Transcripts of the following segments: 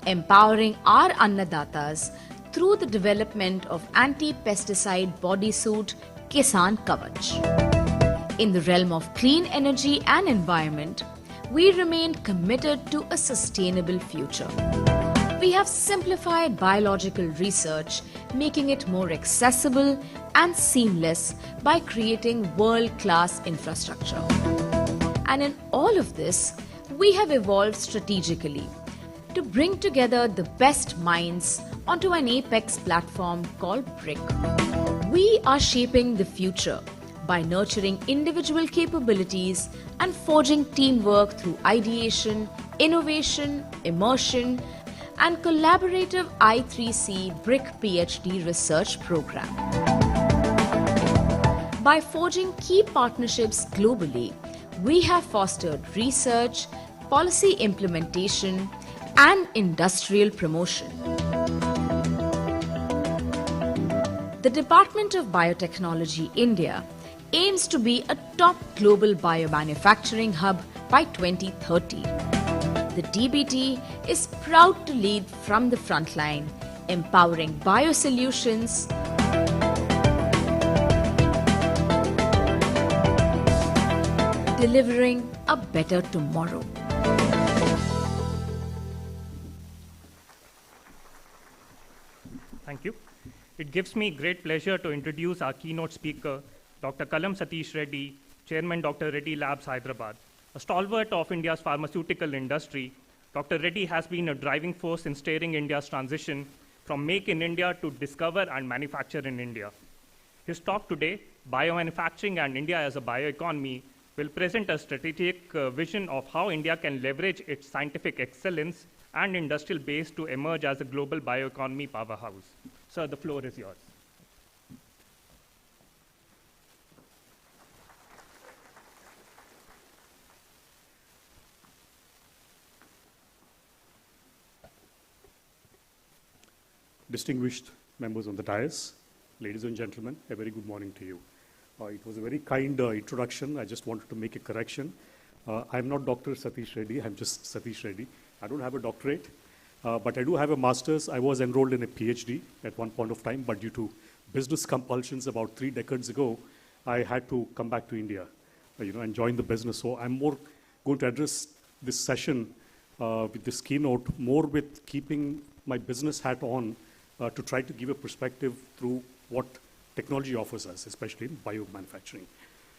empowering our Annadatas through the development of anti-pesticide bodysuit Kisan Kavach. In the realm of clean energy and environment, we remain committed to a sustainable future. We have simplified biological research, making it more accessible and seamless by creating world-class infrastructure. And in all of this, we have evolved strategically to bring together the best minds onto an apex platform called BRIC. We are shaping the future by nurturing individual capabilities and forging teamwork through ideation, innovation, immersion, and collaborative I3C BRIC PhD research program. By forging key partnerships globally, we have fostered research, policy implementation, and industrial promotion. The Department of Biotechnology India aims to be a top global biomanufacturing hub by 2030. The DBT is proud to lead from the front line, empowering biosolutions, delivering a better tomorrow. Thank you. It gives me great pleasure to introduce our keynote speaker, Dr. Kalam Satish Reddy, Chairman Dr. Reddy Labs, Hyderabad. A stalwart of India's pharmaceutical industry, Dr. Reddy has been a driving force in steering India's transition from Make in India to Discover and Manufacture in India. His talk today, Biomanufacturing and India as a Bioeconomy, will present a strategic vision of how India can leverage its scientific excellence and industrial base to emerge as a global bioeconomy powerhouse. Sir, the floor is yours. Distinguished members on the dais, ladies and gentlemen, a very good morning to you. It was a very kind introduction. I just wanted to make a correction. I'm not Dr. Satish Reddy, I'm just Satish Reddy. I don't have a doctorate, but I do have a master's. I was enrolled in a PhD at one point of time, but due to business compulsions about 3 decades ago, I had to come back to India, and join the business. So I'm more going to address this session with this keynote, more with keeping my business hat on to try to give a perspective through what technology offers us, especially in biomanufacturing.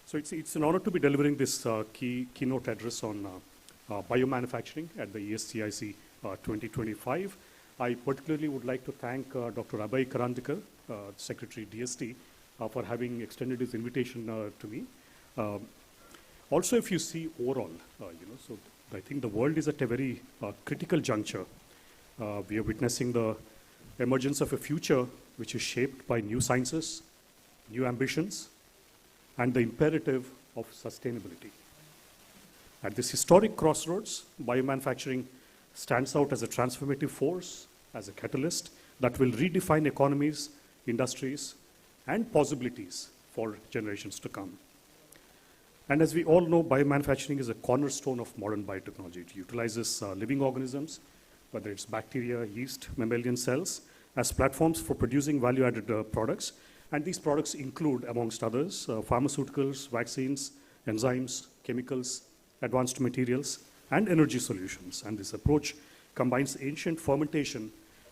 So it's an honor to be delivering this keynote address on biomanufacturing at the ESCIC 2025. I particularly would like to thank Dr. Abhay Karandikar, Secretary DST, for having extended his invitation to me. Also, if you see overall, so I think the world is at a very critical juncture. We are witnessing the emergence of a future which is shaped by new sciences, new ambitions, and the imperative of sustainability. At this historic crossroads, biomanufacturing stands out as a transformative force, as a catalyst that will redefine economies, industries, and possibilities for generations to come. And as we all know, biomanufacturing is a cornerstone of modern biotechnology. It utilizes living organisms, whether it's bacteria, yeast, mammalian cells, as platforms for producing value-added products. And these products include, amongst others, pharmaceuticals, vaccines, enzymes, chemicals, advanced materials, and energy solutions. And this approach combines ancient fermentation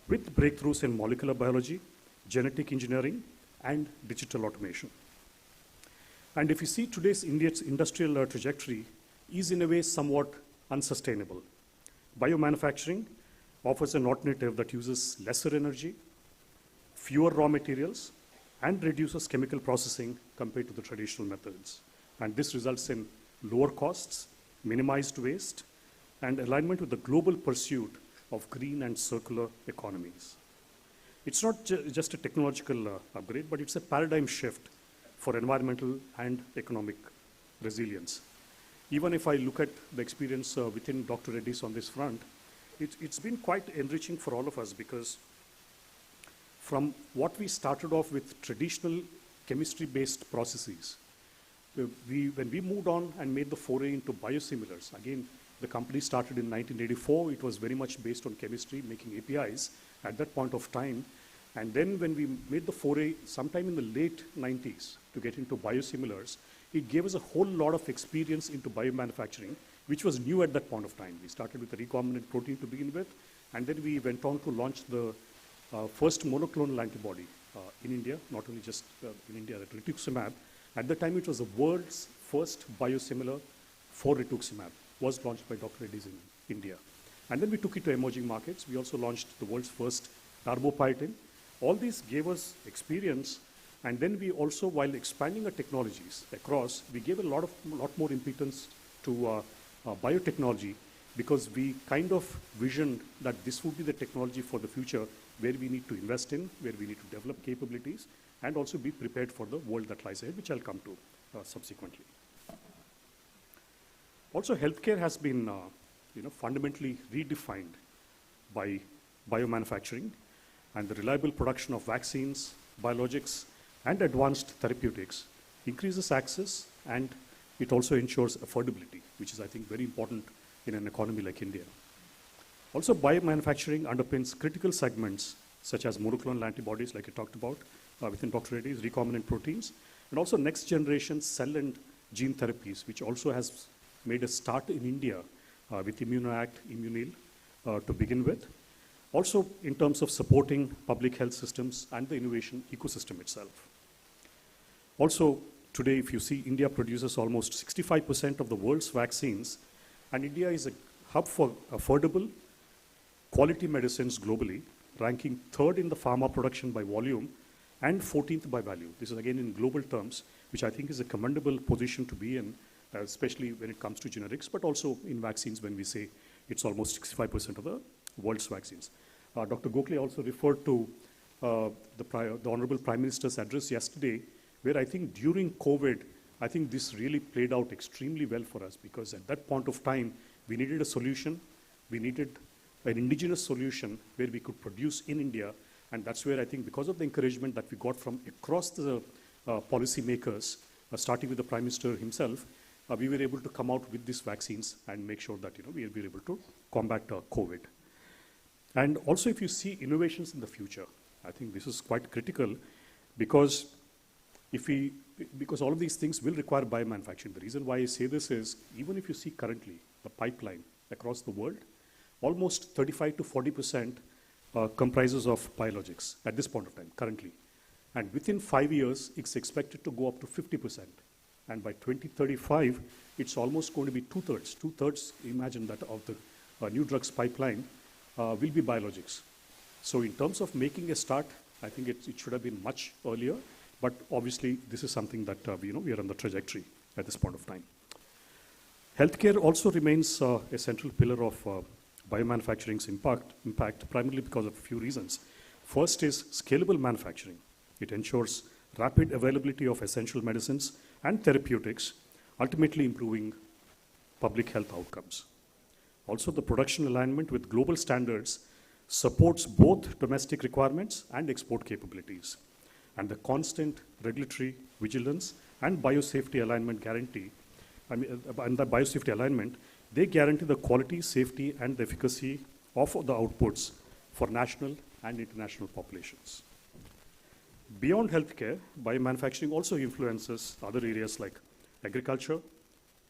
with breakthroughs in molecular biology, genetic engineering, and digital automation. And if you see today's India's industrial trajectory is in a way somewhat unsustainable. Biomanufacturing offers an alternative that uses lesser energy, fewer raw materials, and reduces chemical processing compared to the traditional methods. And this results in lower costs, minimized waste, and alignment with the global pursuit of green and circular economies. It's not just a technological upgrade, but it's a paradigm shift for environmental and economic resilience. Even if I look at the experience within Dr. Reddy's on this front, it's been quite enriching for all of us, because from what we started off with traditional chemistry-based processes, when we moved on and made the foray into biosimilars, again, The company started in 1984. It was very much based on chemistry, making APIs at that point of time. And then when we made the foray sometime in the late 90s to get into biosimilars, it gave us a whole lot of experience into biomanufacturing, which was new at that point of time. We started with the recombinant protein to begin with, and then we went on to launch the first monoclonal antibody in India, not only just in India, the rituximab. At the time, it was the world's first biosimilar for rituximab, was launched by Dr. Reddy's in India. And then we took it to emerging markets. We also launched the world's first darbepoetin. All these gave us experience, and then we also, while expanding our technologies across, we gave a lot more impotence to biotechnology, because we kind of visioned that this would be the technology for the future, where we need to invest in, where we need to develop capabilities, and also be prepared for the world that lies ahead, which I'll come to subsequently. Also, healthcare has been fundamentally redefined by biomanufacturing, and the reliable production of vaccines, biologics, and advanced therapeutics increases access, and it also ensures affordability, which is, I think, very important in an economy like India. Also, biomanufacturing underpins critical segments such as monoclonal antibodies, like I talked about, within Dr. Reddy's, recombinant proteins, and also next generation cell and gene therapies, which also has made a start in India with ImmunoAct, Immunil to begin with. Also, in terms of supporting public health systems and the innovation ecosystem itself. Also, today, if you see, India produces almost 65% of the world's vaccines, and India is a hub for affordable, quality medicines globally, ranking 3rd in the pharma production by volume and 14th by value. This is again in global terms, which I think is a commendable position to be in, especially when it comes to generics, but also in vaccines when we say it's almost 65% of the world's vaccines. Dr. Gokhale also referred to the Honorable Prime Minister's address yesterday, where I think during COVID, I think this really played out extremely well for us, because at that point of time, we needed a solution. We needed an indigenous solution where we could produce in India, and that's where I think, because of the encouragement that we got from across the policymakers, starting with the Prime Minister himself, we were able to come out with these vaccines and make sure that we were able to combat COVID. And also, if you see innovations in the future, I think this is quite critical, because because all of these things will require biomanufacturing. The reason why I say this is, even if you see currently the pipeline across the world, almost 35 to 40% comprises of biologics at this point of time, currently. And within 5 years, it's expected to go up to 50%. And by 2035, it's almost going to be two-thirds. Two-thirds, imagine that, of the new drugs pipeline will be biologics. So in terms of making a start, I think it should have been much earlier. But obviously, this is something that we are on the trajectory at this point of time. Healthcare also remains a central pillar of biomanufacturing's impact, primarily because of a few reasons. First is scalable manufacturing. It ensures rapid availability of essential medicines and therapeutics, ultimately improving public health outcomes. Also, the production alignment with global standards supports both domestic requirements and export capabilities. And the constant regulatory vigilance and biosafety alignment guarantee, and the biosafety alignment, they guarantee the quality, safety, and the efficacy of the outputs for national and international populations. Beyond healthcare, biomanufacturing also influences other areas like agriculture,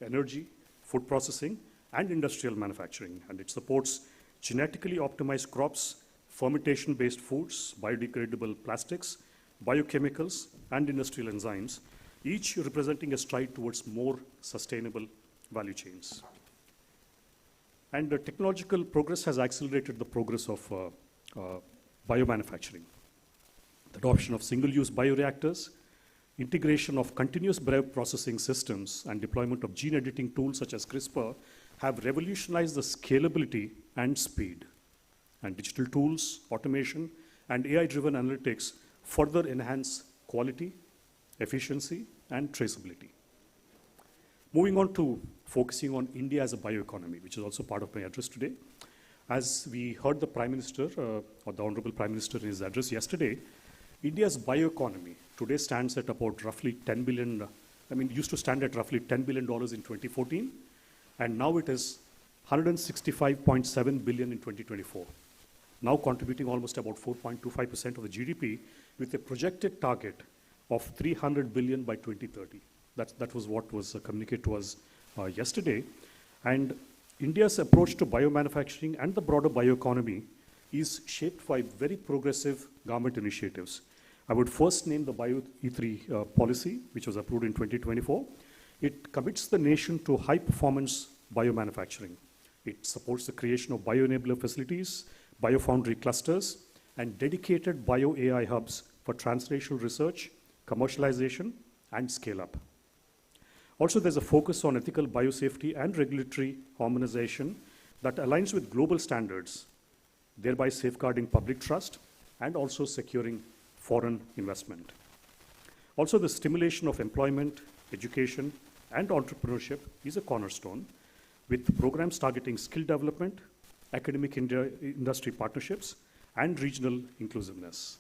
energy, food processing, and industrial manufacturing. And it supports genetically optimized crops, fermentation-based foods, biodegradable plastics, biochemicals, and industrial enzymes, each representing a stride towards more sustainable value chains. And the technological progress has accelerated the progress of biomanufacturing. The adoption of single-use bioreactors, integration of continuous bioprocessing systems, and deployment of gene editing tools such as CRISPR have revolutionized the scalability and speed. And digital tools, automation, and AI-driven analytics further enhance quality, efficiency, and traceability. Moving on to focusing on India as a bioeconomy, which is also part of my address today. As we heard the Prime Minister, or the Honorable Prime Minister in his address yesterday, India's bioeconomy today stands at about roughly 10 billion, used to stand at roughly $10 billion in 2014, and now it is 165.7 billion in 2024, now contributing almost about 4.25% of the GDP, with a projected target of 300 billion by 2030. That was what was communicated to us yesterday. And India's approach to biomanufacturing and the broader bioeconomy is shaped by very progressive government initiatives. I would first name the Bio E3 policy, which was approved in 2024. It commits the nation to high-performance biomanufacturing. It supports the creation of bioenabler facilities, biofoundry clusters, and dedicated bio-AI hubs for translational research, commercialization, and scale-up. Also, there's a focus on ethical biosafety and regulatory harmonization that aligns with global standards, thereby safeguarding public trust and also securing foreign investment. Also, the stimulation of employment, education, and entrepreneurship is a cornerstone, with programs targeting skill development, academic industry partnerships, and regional inclusiveness.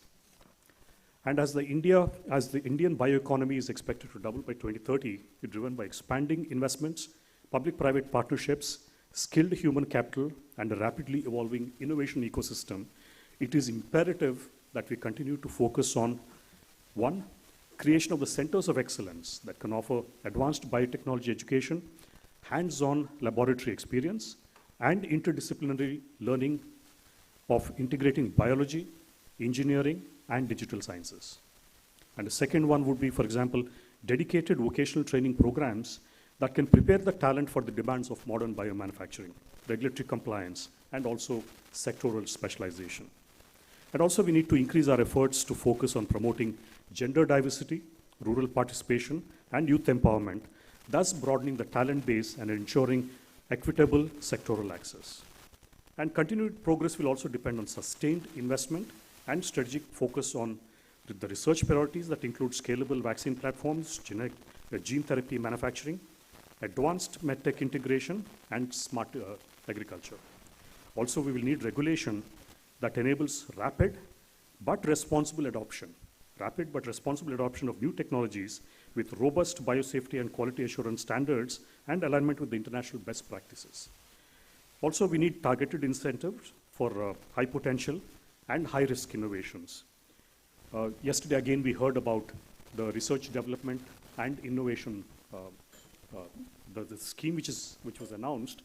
And as the Indian bioeconomy is expected to double by 2030, it's driven by expanding investments, public-private partnerships, skilled human capital, and a rapidly evolving innovation ecosystem. It is imperative that we continue to focus on, one, creation of the centers of excellence that can offer advanced biotechnology education, hands-on laboratory experience, and interdisciplinary learning of integrating biology, engineering, and digital sciences. And the second one would be, for example, dedicated vocational training programs that can prepare the talent for the demands of modern biomanufacturing, regulatory compliance, and also sectoral specialization. And also we need to increase our efforts to focus on promoting gender diversity, rural participation, and youth empowerment, thus broadening the talent base and ensuring equitable sectoral access. And continued progress will also depend on sustained investment and strategic focus on the research priorities that include scalable vaccine platforms, gene therapy manufacturing, advanced medtech integration, and smart agriculture. Also, we will need regulation that enables rapid but responsible adoption of new technologies with robust biosafety and quality assurance standards and alignment with the international best practices. Also, we need targeted incentives for high potential and high risk innovations. Yesterday, again, we heard about the research development and innovation, the scheme which was announced,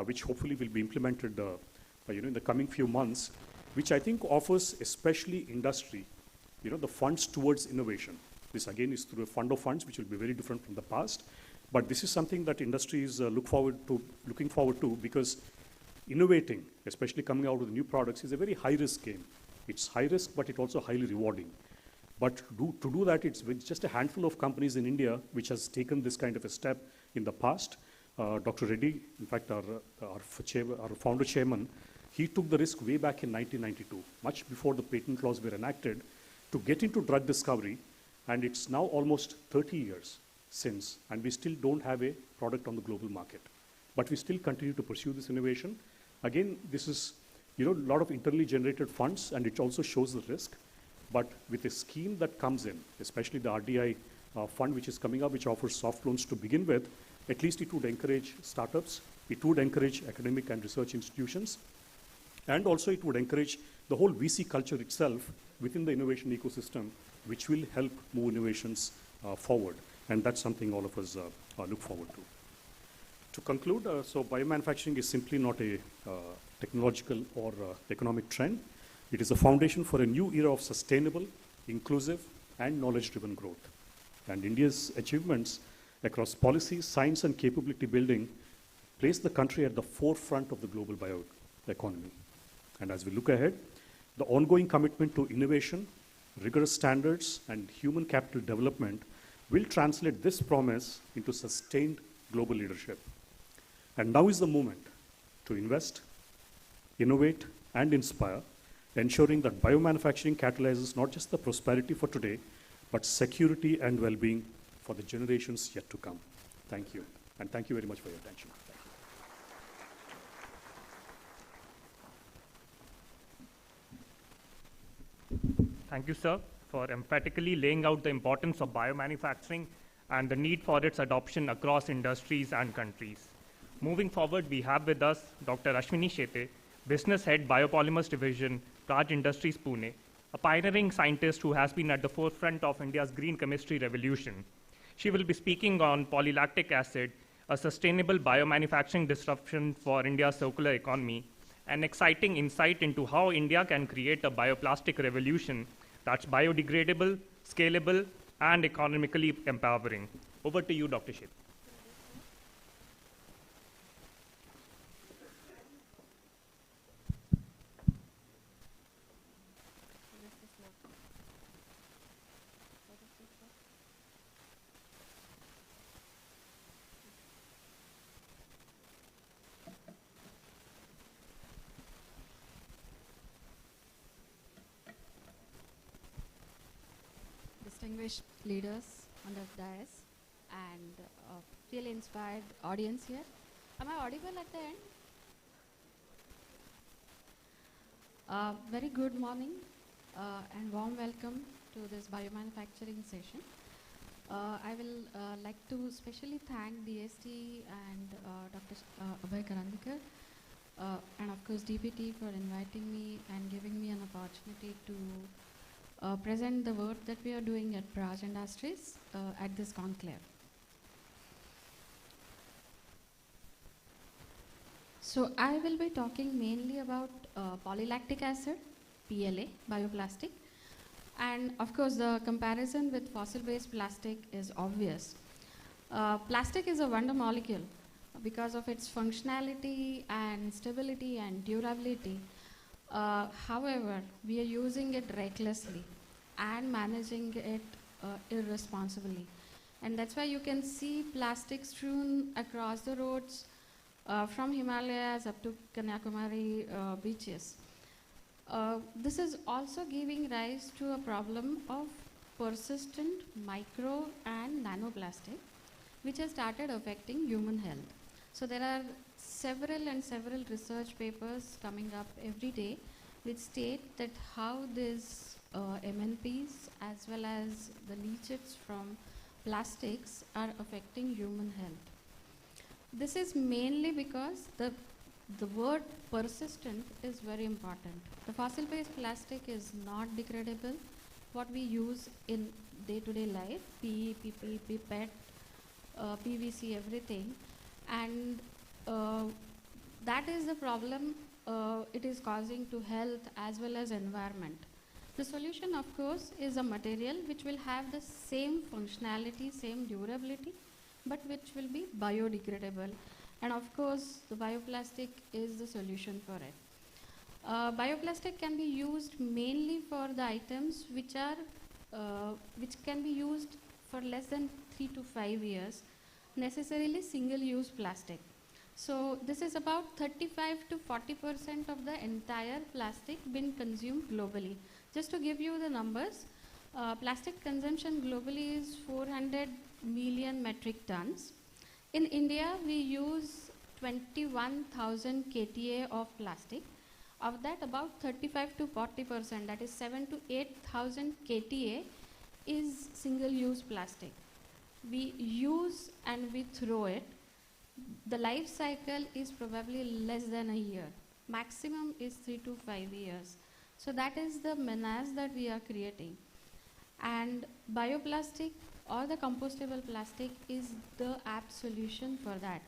which hopefully will be implemented in the coming few months, which I think offers especially industry, the funds towards innovation. This again is through a fund of funds, which will be very different from the past. But this is something that industry is looking forward to, because innovating, especially coming out with new products, is a very high-risk game. It's high risk, but it's also highly rewarding. But to do that, it's with just a handful of companies in India which has taken this kind of a step in the past. Dr. Reddy, in fact, our founder chairman, he took the risk way back in 1992, much before the patent laws were enacted, to get into drug discovery, and it's now almost 30 years since, and we still don't have a product on the global market. But we still continue to pursue this innovation. Again, this is a lot of internally generated funds, and it also shows the risk. But with a scheme that comes in, especially the RDI fund which is coming up, which offers soft loans to begin with, at least it would encourage startups, it would encourage academic and research institutions, and also it would encourage the whole VC culture itself within the innovation ecosystem, which will help move innovations forward. And that's something all of us look forward to. To conclude, so biomanufacturing is simply not a technological or economic trend. It is a foundation for a new era of sustainable, inclusive, and knowledge-driven growth. And India's achievements across policy, science, and capability building place the country at the forefront of the global bioeconomy. And as we look ahead, the ongoing commitment to innovation, rigorous standards, and human capital development will translate this promise into sustained global leadership. And now is the moment to invest, innovate, and inspire, ensuring that biomanufacturing catalyzes not just the prosperity for today, but security and well-being for the generations yet to come. Thank you, and thank you very much for your attention. Thank you, sir, for emphatically laying out the importance of biomanufacturing and the need for its adoption across industries and countries. Moving forward, we have with us Dr. Ashwini Shete, Business Head, Biopolymers Division, Praj Industries, Pune, a pioneering scientist who has been at the forefront of India's green chemistry revolution. She will be speaking on polylactic acid, a sustainable biomanufacturing disruption for India's circular economy, an exciting insight into how India can create a bioplastic revolution that's biodegradable, scalable, and economically empowering. Over to you, Dr. Sheth. Distinguished leaders on the dais and really inspired audience here. Am I audible at the end? Very good morning and warm welcome to this biomanufacturing session. I will like to specially thank DST and Dr. Abhay Karandikar and of course DPT for inviting me and giving me an opportunity to present the work that we are doing at Praj Industries at this conclave. So I will be talking mainly about polylactic acid, PLA, bioplastic, and of course the comparison with fossil-based plastic is obvious. Plastic is a wonder molecule because of its functionality and stability and durability. However, we are using it recklessly and managing it irresponsibly. And that's why you can see plastic strewn across the roads from Himalayas up to Kanyakumari beaches. This is also giving rise to a problem of persistent micro and nanoplastic, which has started affecting human health. So there are several research papers coming up every day which state that how these MNPs as well as the leachates from plastics are affecting human health. This is mainly because the word persistent is very important. The fossil-based plastic is not degradable. What we use in day-to-day life, PE, PP, pipette, PVC, everything, and that is the problem it is causing to health as well as environment. The solution, of course, is a material which will have the same functionality, same durability, but which will be biodegradable. And of course, the bioplastic is the solution for it. Bioplastic can be used mainly for the items which can be used for less than 3 to 5 years, necessarily single-use plastic. So this is about 35 to 40% of the entire plastic being consumed globally. Just to give you the numbers, plastic consumption globally is 400 million metric tons. In India, we use 21,000 KTA of plastic. Of that, about 35 to 40%, that is 7 to 8,000 KTA, is single-use plastic. We use and we throw it. The life cycle is probably less than a year. Maximum is 3 to 5 years. So that is the menace that we are creating. And bioplastic or the compostable plastic is the apt solution for that.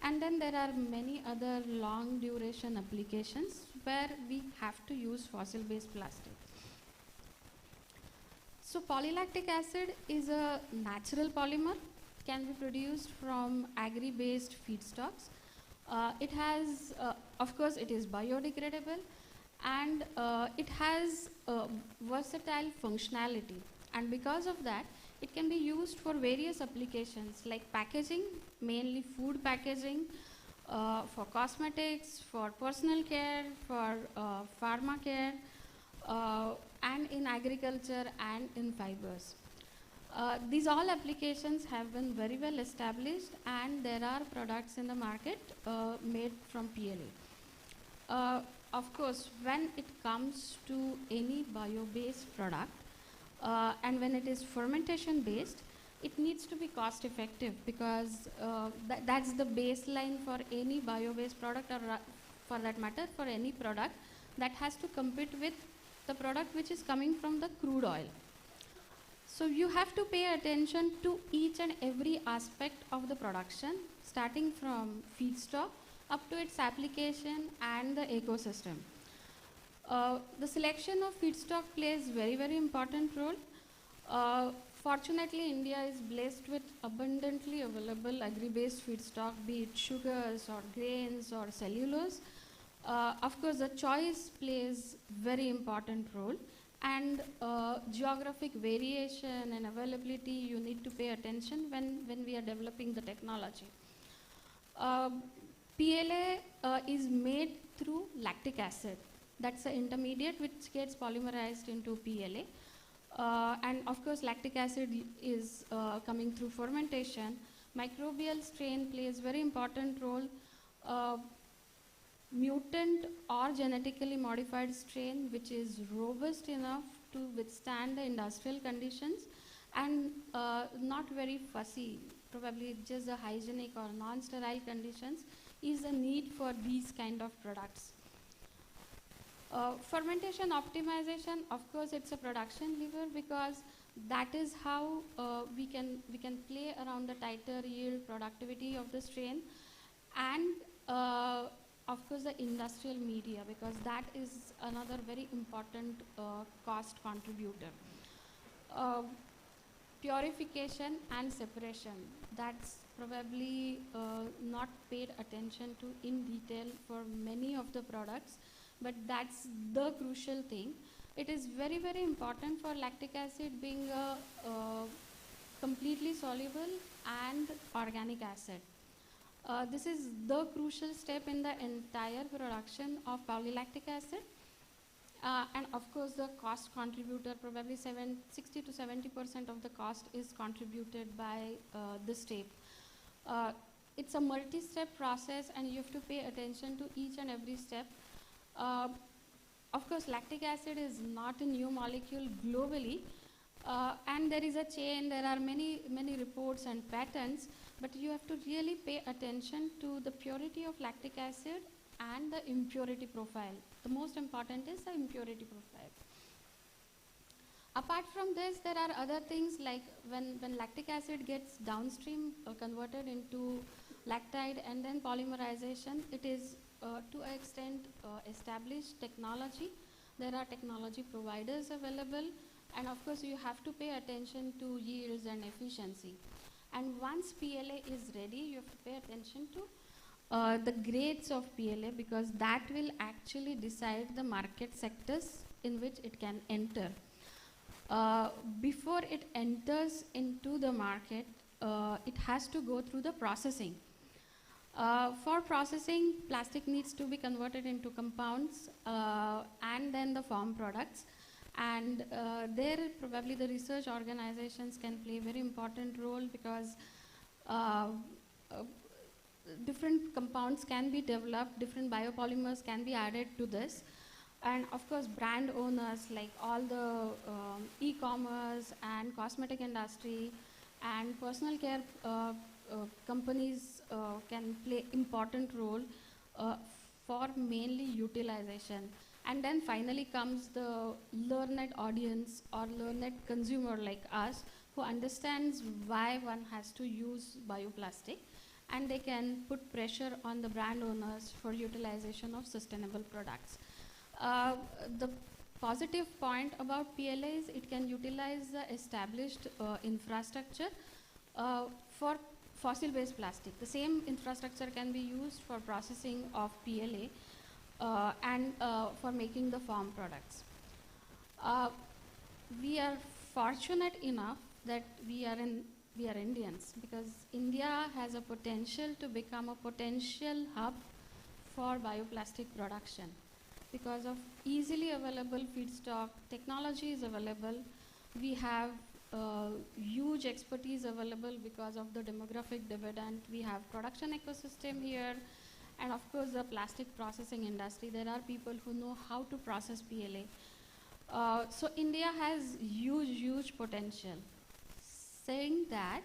And then there are many other long duration applications where we have to use fossil-based plastic. So polylactic acid is a natural polymer, can be produced from agri-based feedstocks. It has, of course, it is biodegradable, and it has versatile functionality. And because of that, it can be used for various applications like packaging, mainly food packaging, for cosmetics, for personal care, for pharma care, and in agriculture and in fibers. These all applications have been very well established, and there are products in the market made from PLA. Of course, when it comes to any bio-based product, and when it is fermentation based, it needs to be cost effective, because that's the baseline for any bio-based product, or for that matter for any product that has to compete with the product which is coming from the crude oil. So you have to pay attention to each and every aspect of the production, starting from feedstock up to its application and the ecosystem. The selection of feedstock plays very, very important role. Fortunately, India is blessed with abundantly available agri-based feedstock, be it sugars or grains or cellulose. Of course, the choice plays very important role, and geographic variation and availability, you need to pay attention when we are developing the technology. PLA is made through lactic acid. That's the intermediate which gets polymerized into PLA. And of course, lactic acid is coming through fermentation. Microbial strain plays very important role. Mutant or genetically modified strain which is robust enough to withstand the industrial conditions and not very fussy, probably just the hygienic or non-sterile conditions, is a need for these kind of products. Fermentation optimization, of course, it's a production lever, because that is how we can play around the tighter yield productivity of the strain, and of course the industrial media, because that is another very important cost contributor. Purification and separation, that's probably not paid attention to in detail for many of the products, but that's the crucial thing. It is very, very important for lactic acid being a completely soluble and organic acid. This is the crucial step in the entire production of polylactic acid. And of course, the cost contributor, probably 60 to 70% of the cost is contributed by this step. It's a multi-step process, and you have to pay attention to each and every step. Of course, lactic acid is not a new molecule globally, and there is a chain, there are many reports and patents, but you have to really pay attention to the purity of lactic acid and the impurity profile. The most important is the impurity profile. Apart from this, there are other things like when lactic acid gets downstream converted into lactide and then polymerization, it is to an extent established technology. There are technology providers available, and of course you have to pay attention to yields and efficiency. And once PLA is ready, you have to pay attention to the grades of PLA, because that will actually decide the market sectors in which it can enter. Before it enters into the market, it has to go through the processing. For processing, plastic needs to be converted into compounds and then the form products. And there probably the research organizations can play a very important role, because different compounds can be developed, different biopolymers can be added to this. And of course, brand owners like all the e-commerce and cosmetic industry and personal care companies can play important role for mainly utilization. And then finally comes the learned audience or learned consumer like us, who understands why one has to use bioplastic, and they can put pressure on the brand owners for utilization of sustainable products. The positive point about PLA is it can utilize the established infrastructure for fossil-based plastic. The same infrastructure can be used for processing of PLA and for making the farm products. We are fortunate enough that we are Indians, because India has a potential to become a potential hub for bioplastic production. Because of easily available feedstock, technology is available. We have huge expertise available because of the demographic dividend. We have production ecosystem here, and of course the plastic processing industry. There are people who know how to process PLA. So India has huge potential. saying that,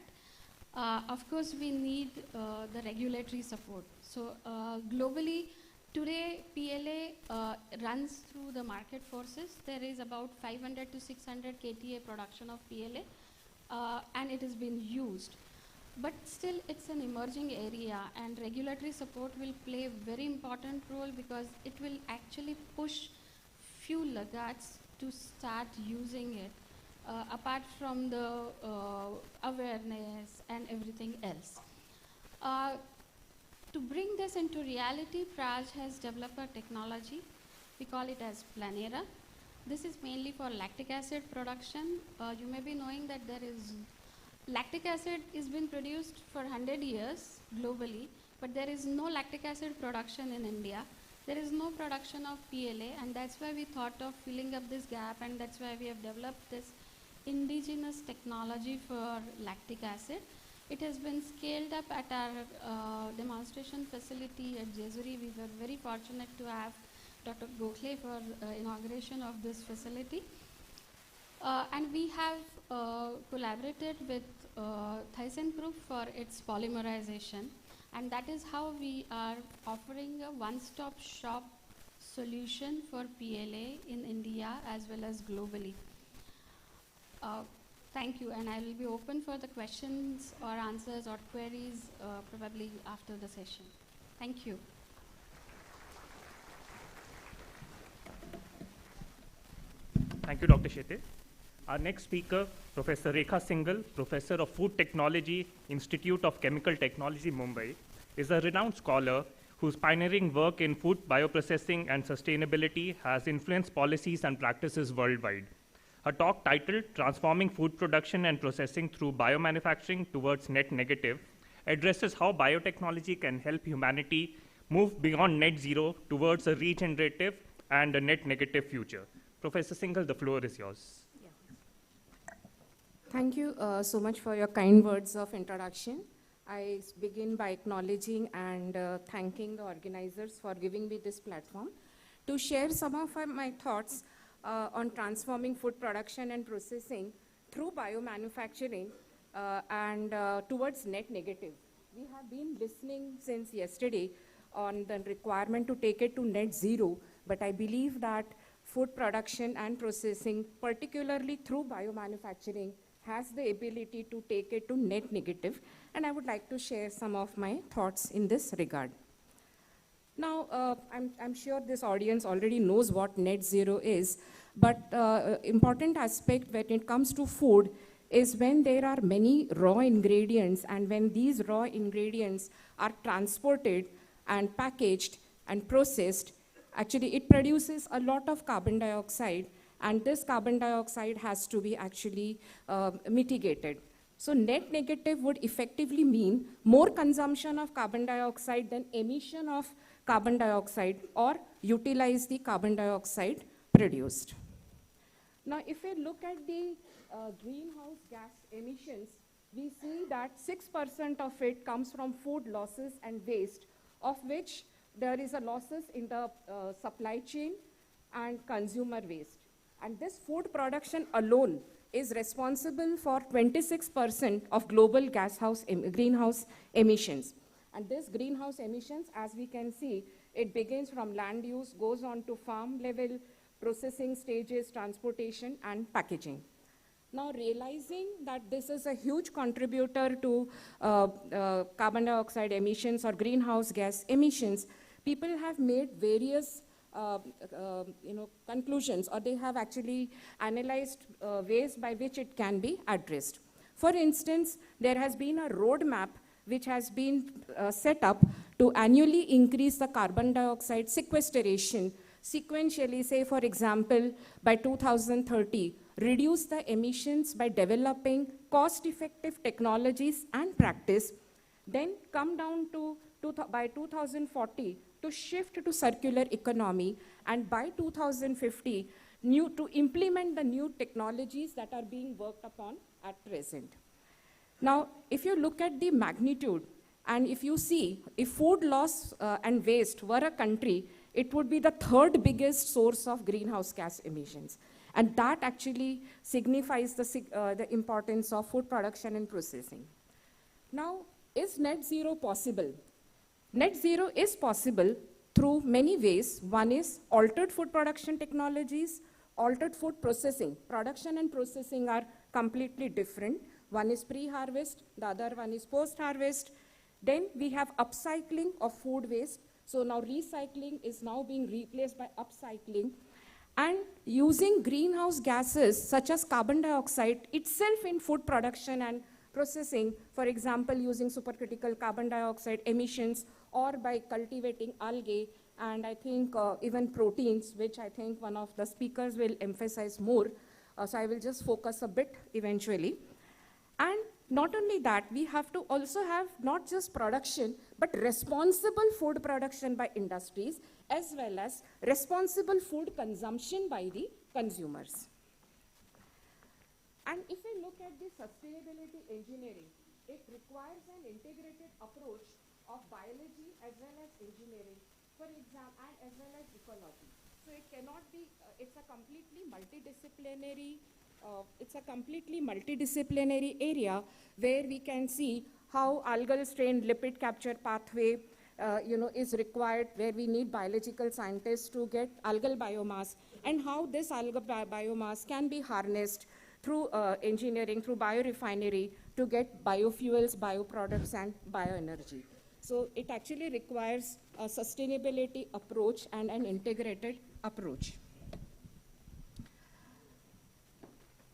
of course, we need the regulatory support. So globally, today PLA runs through the market forces. There is about 500 to 600 KTA production of PLA, and it has been used. But still, it's an emerging area, and regulatory support will play a very important role because it will actually push few laggards to start using it, apart from the awareness and everything else. To bring this into reality, Praj has developed a technology. We call it as Planera. This is mainly for lactic acid production. You may be knowing that there is lactic acid is been produced for 100 years globally, but there is no lactic acid production in India. There is no production of PLA, and that's why we thought of filling up this gap, and that's why we have developed this indigenous technology for lactic acid. It has been scaled up at our demonstration facility at Jesuri. We were very fortunate to have Dr. Gokhale for inauguration of this facility. And we have collaborated with ThyssenKrupp for its polymerization, and that is how we are offering a one-stop shop solution for PLA in India as well as globally. Thank you, and I will be open for the questions or answers or queries probably after the session. Thank you. Thank you, Dr. Shethe. Our next speaker, Professor Rekha Singhal, Professor of Food Technology, Institute of Chemical Technology, Mumbai, is a renowned scholar whose pioneering work in food bioprocessing and sustainability has influenced policies and practices worldwide. Her talk titled Transforming Food Production and Processing Through Biomanufacturing Towards Net Negative addresses how biotechnology can help humanity move beyond net zero towards a regenerative and a net negative future. Professor Singhal, the floor is yours. Thank you so much for your kind words of introduction. I begin by acknowledging and thanking the organizers for giving me this platform to share some of my thoughts on transforming food production and processing through biomanufacturing and towards net negative. We have been listening since yesterday on the requirement to take it to net zero, but I believe that food production and processing, particularly through biomanufacturing, has the ability to take it to net negative, and I would like to share some of my thoughts in this regard. Now, I'm sure this audience already knows what net zero is, but important aspect when it comes to food is when there are many raw ingredients, and when these raw ingredients are transported and packaged and processed, actually it produces a lot of carbon dioxide, and this carbon dioxide has to be actually mitigated. So net negative would effectively mean more consumption of carbon dioxide than emission of carbon dioxide, or utilize the carbon dioxide produced. Now, if we look at the greenhouse gas emissions, we see that 6% of it comes from food losses and waste, of which there is a losses in the supply chain and consumer waste. And this food production alone is responsible for 26% of global greenhouse emissions. And this greenhouse emissions, as we can see, it begins from land use, goes on to farm level, processing stages, transportation, and packaging. Now, realizing that this is a huge contributor to carbon dioxide emissions or greenhouse gas emissions, people have made various conclusions, or they have actually analyzed ways by which it can be addressed. For instance, there has been a roadmap which has been set up to annually increase the carbon dioxide sequestration sequentially, say for example, by 2030, reduce the emissions by developing cost-effective technologies and practice, then come down to by 2040 to shift to circular economy, and by 2050 to implement the new technologies that are being worked upon at present. Now, if you look at the magnitude, and if you see, if food loss and waste were a country, it would be the third biggest source of greenhouse gas emissions. And that actually signifies the importance of food production and processing. Now, is net zero possible? Net zero is possible through many ways. One is altered food production technologies, altered food processing. Production and processing are completely different. One is pre-harvest, the other one is post-harvest. Then we have upcycling of food waste. So now recycling is now being replaced by upcycling. And using greenhouse gases such as carbon dioxide itself in food production and processing, for example, using supercritical carbon dioxide emissions, or by cultivating algae, and I think even proteins, which I think one of the speakers will emphasize more. So I will just focus a bit eventually. And not only that, we have to also have not just production, but responsible food production by industries, as well as responsible food consumption by the consumers. And if we look at the sustainability engineering, it requires an integrated approach of biology as well as engineering, for example, and as well as ecology. So it cannot be, it's a completely multidisciplinary area where we can see how algal strain lipid capture pathway is required, where we need biological scientists to get algal biomass, and how this algal biomass can be harnessed through engineering, through biorefinery, to get biofuels, bioproducts, and bioenergy. So it actually requires a sustainability approach and an integrated approach.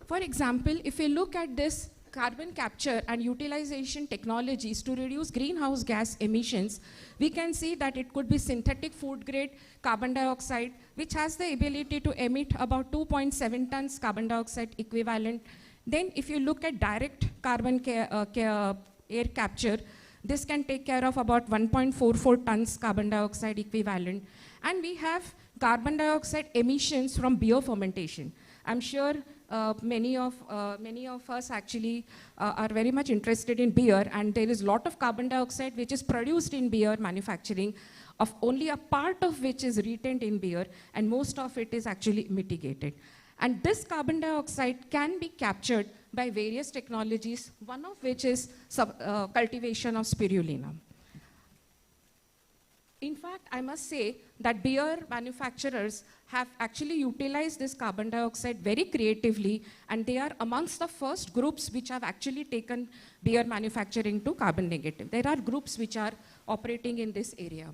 For example, if we look at this carbon capture and utilization technologies to reduce greenhouse gas emissions, we can see that it could be synthetic food grade carbon dioxide, which has the ability to emit about 2.7 tons carbon dioxide equivalent. Then if you look at direct carbon air capture, this can take care of about 1.44 tons carbon dioxide equivalent. And we have carbon dioxide emissions from beer fermentation. I'm sure many of us actually are very much interested in beer, and there is a lot of carbon dioxide which is produced in beer manufacturing, of only a part of which is retained in beer, and most of it is actually mitigated. And this carbon dioxide can be captured by various technologies, one of which is cultivation of spirulina. In fact, I must say that beer manufacturers have actually utilized this carbon dioxide very creatively, and they are amongst the first groups which have actually taken beer manufacturing to carbon negative. There are groups which are operating in this area.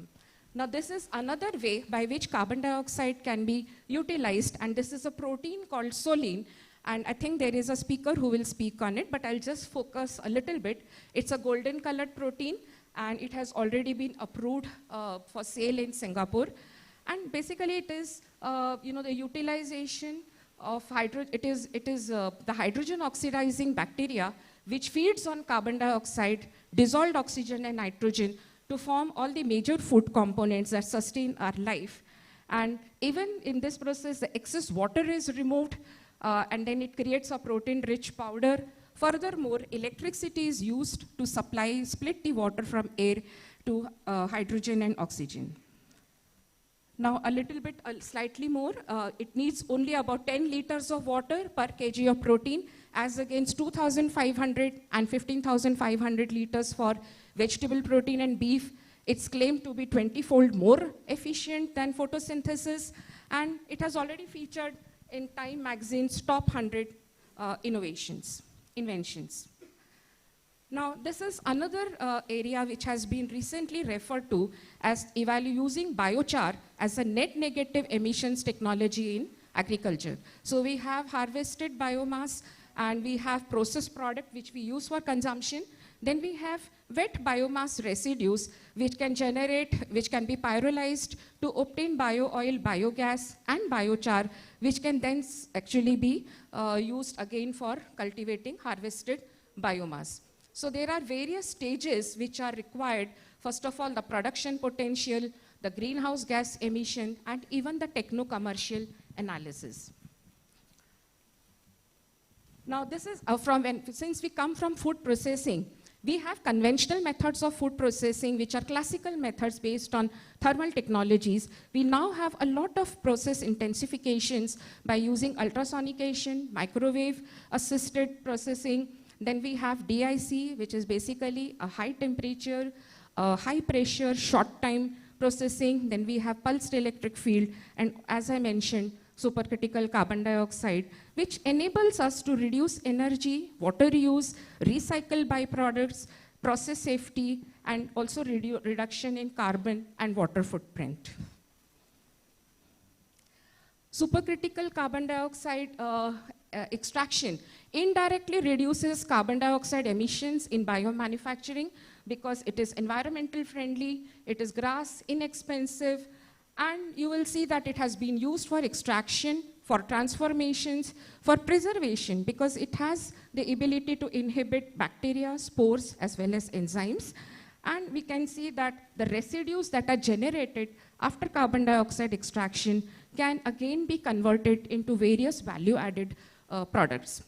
Now, this is another way by which carbon dioxide can be utilized, and this is a protein called soline, and I think there is a speaker who will speak on it, but I'll just focus a little bit. It's a golden colored protein, and it has already been approved for sale in Singapore. And basically it is, the utilization of the hydrogen oxidizing bacteria which feeds on carbon dioxide, dissolved oxygen and nitrogen to form all the major food components that sustain our life. And even in this process, the excess water is removed, and then it creates a protein-rich powder. Furthermore, electricity is used to split the water from air to hydrogen and oxygen. Now, slightly more, it needs only about 10 liters of water per kg of protein, as against 2,500 and 15,500 liters for vegetable protein and beef. It's claimed to be 20-fold more efficient than photosynthesis, and it has already featured in Time magazine's top 100 inventions. Now, this is another area which has been recently referred to as using biochar as a net negative emissions technology in agriculture. So we have harvested biomass, and we have processed product which we use for consumption. Then we have wet biomass residues which can be pyrolyzed to obtain bio-oil, biogas, and biochar, which can then actually be used again for cultivating harvested biomass. So there are various stages which are required. First of all, the production potential, the greenhouse gas emission, and even the techno-commercial analysis. Now this is since we come from food processing, We have conventional methods of food processing, which are classical methods based on thermal technologies. We now have a lot of process intensifications by using ultrasonication, microwave-assisted processing. Then we have DIC, which is basically a high temperature, high pressure, short time processing. Then we have pulsed electric field, and as I mentioned, supercritical carbon dioxide, which enables us to reduce energy, water use, recycle byproducts, process safety, and also reduction in carbon and water footprint. Supercritical carbon dioxide extraction indirectly reduces carbon dioxide emissions in biomanufacturing because it is environmental friendly, it is grass inexpensive, and you will see that it has been used for extraction, for transformations, for preservation, because it has the ability to inhibit bacteria, spores, as well as enzymes. And we can see that the residues that are generated after carbon dioxide extraction can again be converted into various value-added products.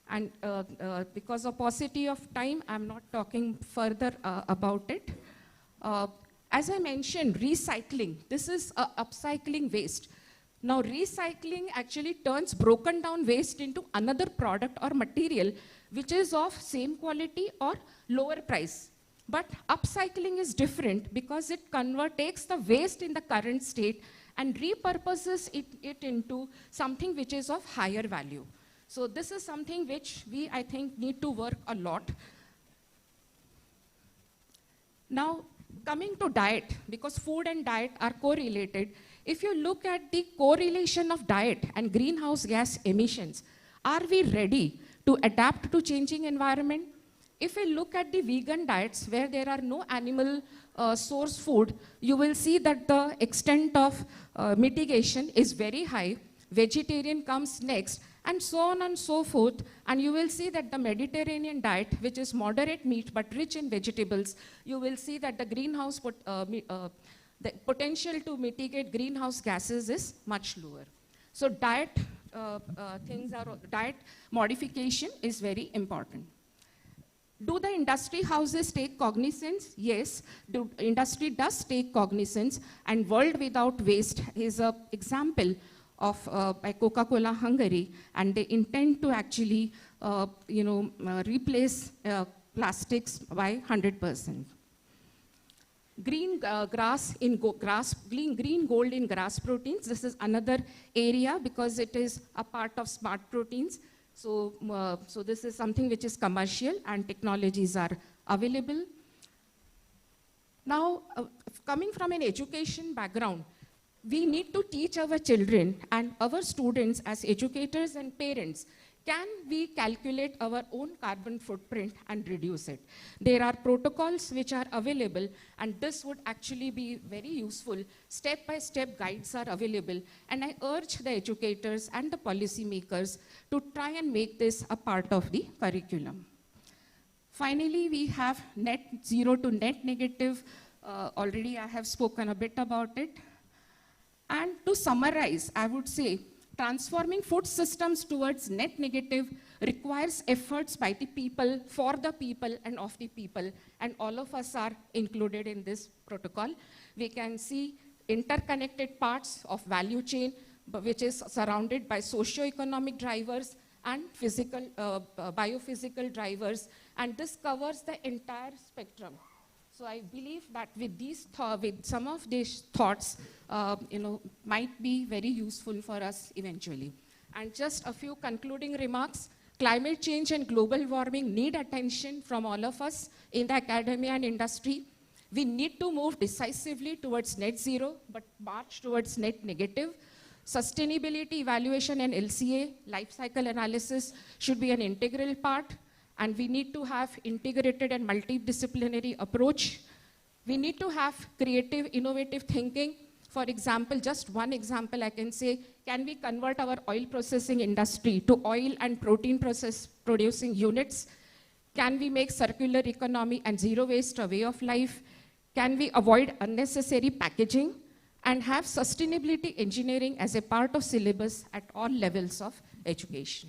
And because of paucity of time, I'm not talking further about it. As I mentioned, recycling. This is upcycling waste. Now, recycling actually turns broken down waste into another product or material which is of same quality or lower price. But upcycling is different because it takes the waste in the current state and repurposes it into something which is of higher value. So this is something which we, I think, need to work a lot. Now, coming to diet, because food and diet are correlated, if you look at the correlation of diet and greenhouse gas emissions, are we ready to adapt to changing environment? If we look at the vegan diets where there are no animal source food, you will see that the extent of mitigation is very high. Vegetarian comes next, and so on and so forth. And you will see that the Mediterranean diet, which is moderate meat but rich in vegetables, you will see that the greenhouse, the potential to mitigate greenhouse gases is much lower. So diet diet modification is very important. Do the industry houses take cognizance? Yes, the industry does take cognizance, and World Without Waste is an example of by Coca-Cola Hungary, and they intend to actually replace plastics by 100%. Green green gold in grass proteins. This is another area because it is a part of smart proteins. So, so this is something which is commercial and technologies are available. Now, coming from an education background, we need to teach our children and our students as educators and parents, can we calculate our own carbon footprint and reduce it? There are protocols which are available, and this would actually be very useful. Step-by-step guides are available, and I urge the educators and the policymakers to try and make this a part of the curriculum. Finally, we have net zero to net negative. Already I have spoken a bit about it. And to summarize, I would say, transforming food systems towards net negative requires efforts by the people, for the people, and of the people. And all of us are included in this protocol. We can see interconnected parts of value chain, which is surrounded by socio-economic drivers and physical, biophysical drivers. And this covers the entire spectrum. So I believe that with these with some of these thoughts, might be very useful for us eventually. And just a few concluding remarks. Climate change and global warming need attention from all of us in the academia and industry. We need to move decisively towards net zero, but march towards net negative. Sustainability evaluation and LCA, life cycle analysis, should be an integral part. And we need to have integrated and multidisciplinary approach. We need to have creative, innovative thinking. For example, just one example I can say, can we convert our oil processing industry to oil and protein producing units? Can we make circular economy and zero waste a way of life? Can we avoid unnecessary packaging and have sustainability engineering as a part of syllabus at all levels of education?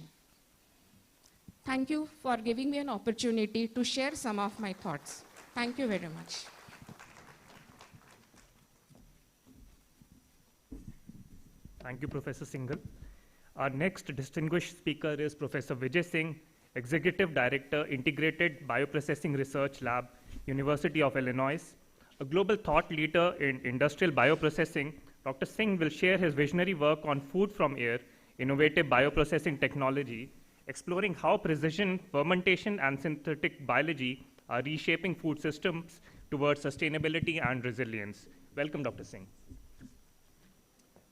Thank you for giving me an opportunity to share some of my thoughts. Thank you very much. Thank you, Professor Singhal. Our next distinguished speaker is Professor Vijay Singh, Executive Director, Integrated Bioprocessing Research Lab, University of Illinois. A global thought leader in industrial bioprocessing, Dr. Singh will share his visionary work on food from air, innovative bioprocessing technology, exploring how precision, fermentation, and synthetic biology are reshaping food systems towards sustainability and resilience. Welcome, Dr. Singh.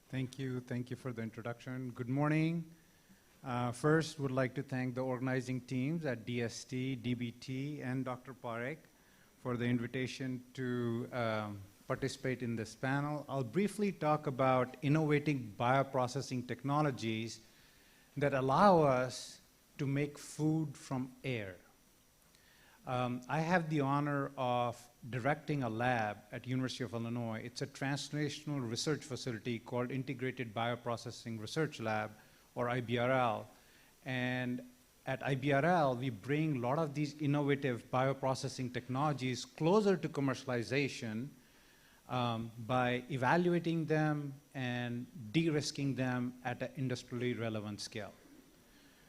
Thank you. Thank you for the introduction. Good morning. First, would like to thank the organizing teams at DST, DBT, and Dr. Parekh for the invitation to participate in this panel. I'll briefly talk about innovating bioprocessing technologies that allow us to make food from air. I have the honor of directing a lab at University of Illinois. It's a translational research facility called Integrated Bioprocessing Research Lab, or IBRL. And at IBRL, we bring a lot of these innovative bioprocessing technologies closer to commercialization by evaluating them and de-risking them at an industrially relevant scale.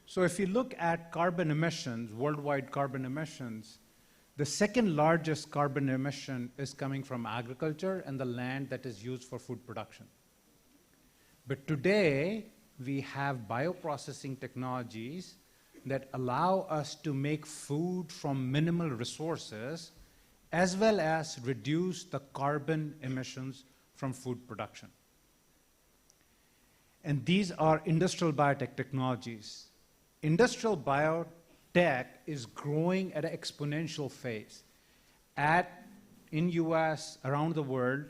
So if you look at carbon emissions, worldwide carbon emissions, the second largest carbon emission is coming from agriculture and the land that is used for food production. But today, we have bioprocessing technologies that allow us to make food from minimal resources, as well as reduce the carbon emissions from food production. And these are industrial biotech technologies. Industrial biotech is growing at an exponential phase in US, around the world,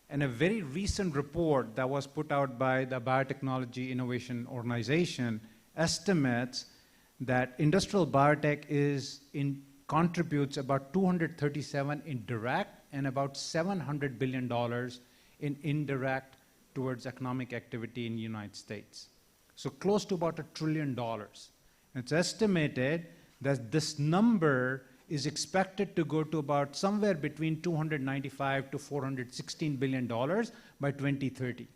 and a very recent report that was put out by the Biotechnology Innovation Organization estimates that industrial biotech contributes about 237 in direct and about $700 billion in indirect towards economic activity in the United States. So close to about $1 trillion. It's estimated that this number is expected to go to about somewhere between $295 to $416 billion by 2030.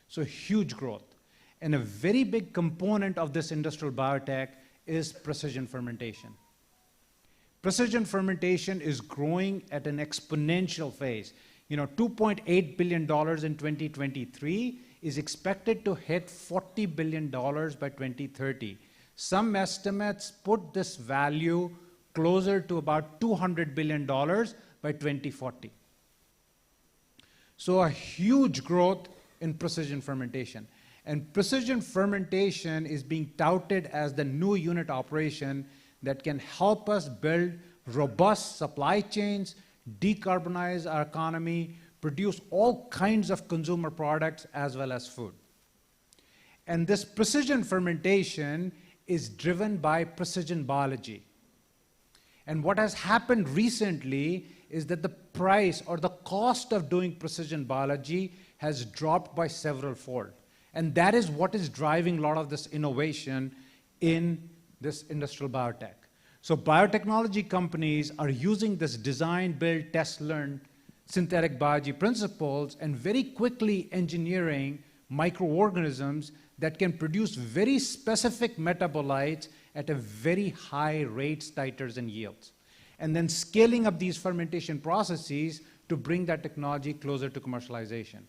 So huge growth. And a very big component of this industrial biotech is precision fermentation. Precision fermentation is growing at an exponential phase. $2.8 billion in 2023 is expected to hit $40 billion by 2030. Some estimates put this value closer to about $200 billion by 2040. So a huge growth in precision fermentation. And precision fermentation is being touted as the new unit operation that can help us build robust supply chains, decarbonize our economy, produce all kinds of consumer products as well as food. And this precision fermentation is driven by precision biology. And what has happened recently is that the price or the cost of doing precision biology has dropped by several fold. And that is what is driving a lot of this innovation in this industrial biotech. So biotechnology companies are using this design, build, test, learn synthetic biology principles and very quickly engineering microorganisms that can produce very specific metabolites at a very high rates, titers, and yields. And then scaling up these fermentation processes to bring that technology closer to commercialization.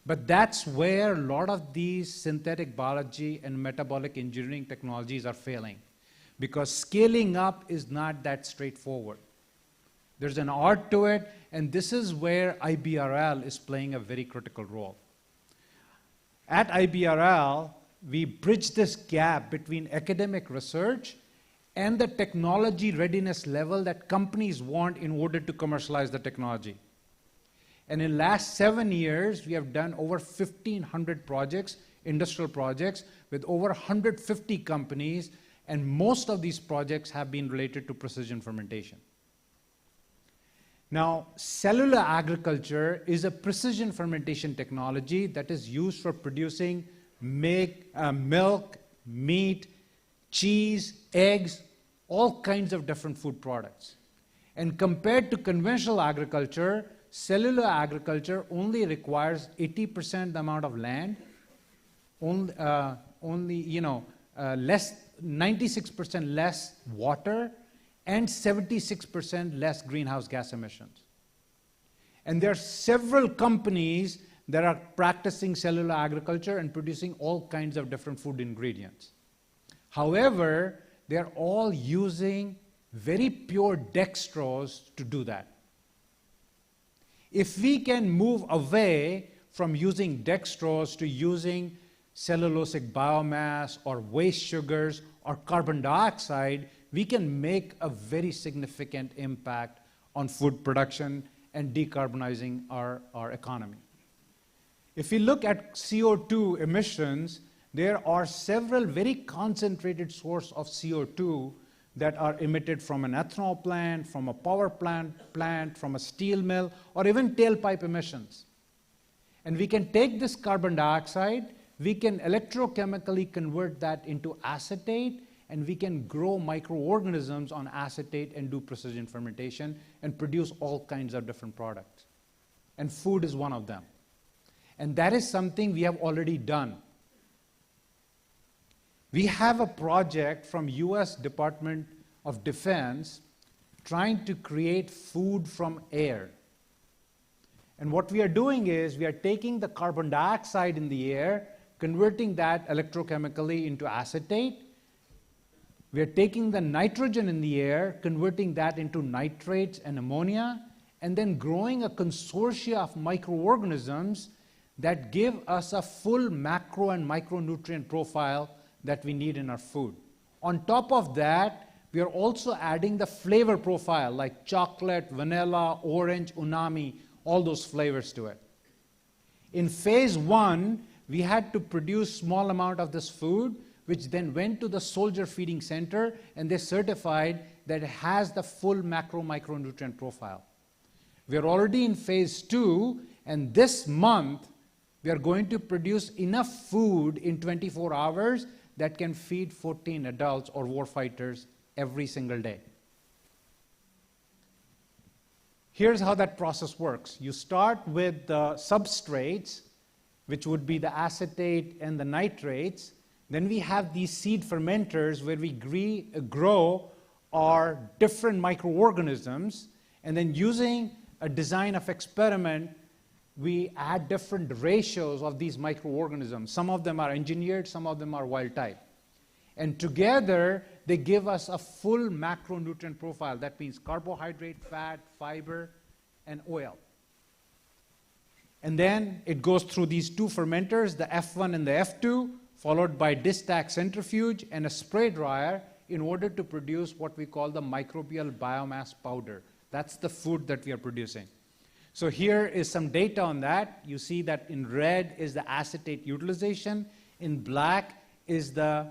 But that's where a lot of these synthetic biology and metabolic engineering technologies are failing, because scaling up is not that straightforward. There's an art to it, and this is where IBRL is playing a very critical role. At IBRL, we bridge this gap between academic research and the technology readiness level that companies want in order to commercialize the technology. And in the last 7 years, we have done over 1,500 projects, industrial projects, with over 150 companies, and most of these projects have been related to precision fermentation. Now, cellular agriculture is a precision fermentation technology that is used for producing milk, meat, cheese, eggs, all kinds of different food products. And compared to conventional agriculture, cellular agriculture only requires 80% the amount of land, less 96% less water, and 76% less greenhouse gas emissions. And there are several companies that are practicing cellular agriculture and producing all kinds of different food ingredients. However, they're all using very pure dextrose to do that. If we can move away from using dextrose to using cellulosic biomass or waste sugars or carbon dioxide, we can make a very significant impact on food production and decarbonizing our economy. If we look at CO2 emissions, there are several very concentrated sources of CO2 that are emitted from an ethanol plant, from a power plant, from a steel mill, or even tailpipe emissions. And we can take this carbon dioxide, we can electrochemically convert that into acetate, and we can grow microorganisms on acetate and do precision fermentation and produce all kinds of different products. And food is one of them. And that is something we have already done. We have a project from US Department of Defense trying to create food from air. And what we are doing is we are taking the carbon dioxide in the air, converting that electrochemically into acetate. We are taking the nitrogen in the air, converting that into nitrates and ammonia, and then growing a consortia of microorganisms that give us a full macro and micronutrient profile that we need in our food. On top of that, we are also adding the flavor profile like chocolate, vanilla, orange, umami, all those flavors to it. In phase 1, we had to produce small amount of this food, which then went to the soldier feeding center, and they certified that it has the full macro micronutrient profile. We are already in phase 2, and this month, we are going to produce enough food in 24 hours that can feed 14 adults or warfighters every single day. Here's how that process works. You start with the substrates, which would be the acetate and the nitrates. Then we have these seed fermenters where we grow our different microorganisms, and then using a design of experiment, we add different ratios of these microorganisms. Some of them are engineered, some of them are wild type. And together, they give us a full macronutrient profile. That means carbohydrate, fat, fiber, and oil. And then it goes through these two fermenters, the F1 and the F2, followed by distack centrifuge and a spray dryer in order to produce what we call the microbial biomass powder. That's the food that we are producing. So here is some data on that. You see that in red is the acetate utilization. In black is the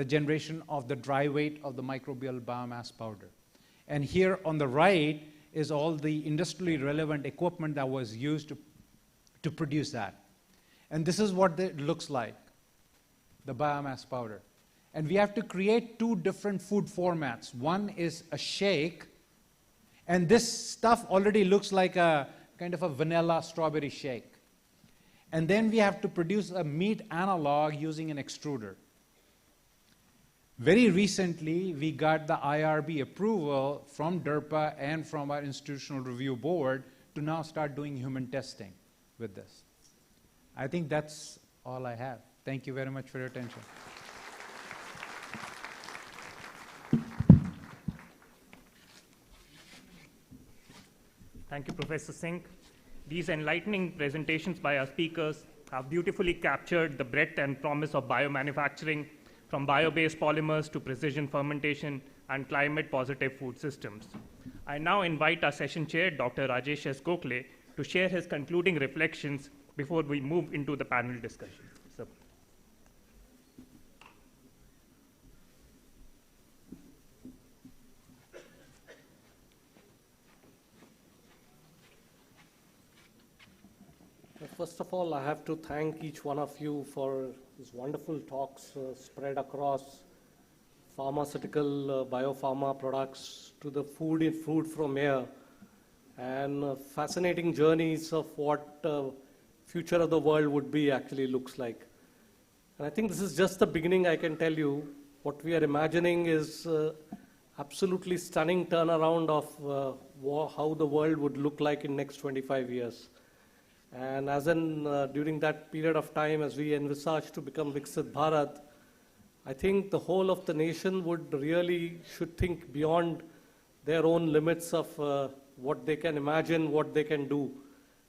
generation of the dry weight of the microbial biomass powder. And here on the right is all the industrially relevant equipment that was used to produce that. And this is what it looks like, the biomass powder. And we have to create two different food formats. One is a shake, and this stuff already looks like a kind of a vanilla strawberry shake. And then we have to produce a meat analog using an extruder. Very recently, we got the IRB approval from DERPA and from our Institutional Review Board to now start doing human testing with this. I think that's all I have. Thank you very much for your attention. Thank you, Professor Singh. These enlightening presentations by our speakers have beautifully captured the breadth and promise of biomanufacturing, from bio-based polymers to precision fermentation and climate-positive food systems. I now invite our session chair, Dr. Rajesh S. Gokhale, to share his concluding reflections before we move into the panel discussion. So. First of all, I have to thank each one of you for these wonderful talks spread across pharmaceutical, biopharma products to the food from air, and fascinating journeys of what future of the world would be actually looks like. And I think this is just the beginning, I can tell you. What we are imagining is absolutely stunning turnaround of how the world would look like in next 25 years. And as in during that period of time, as we envisage to become Viksit Bharat, I think the whole of the nation should think beyond their own limits of what they can imagine, what they can do.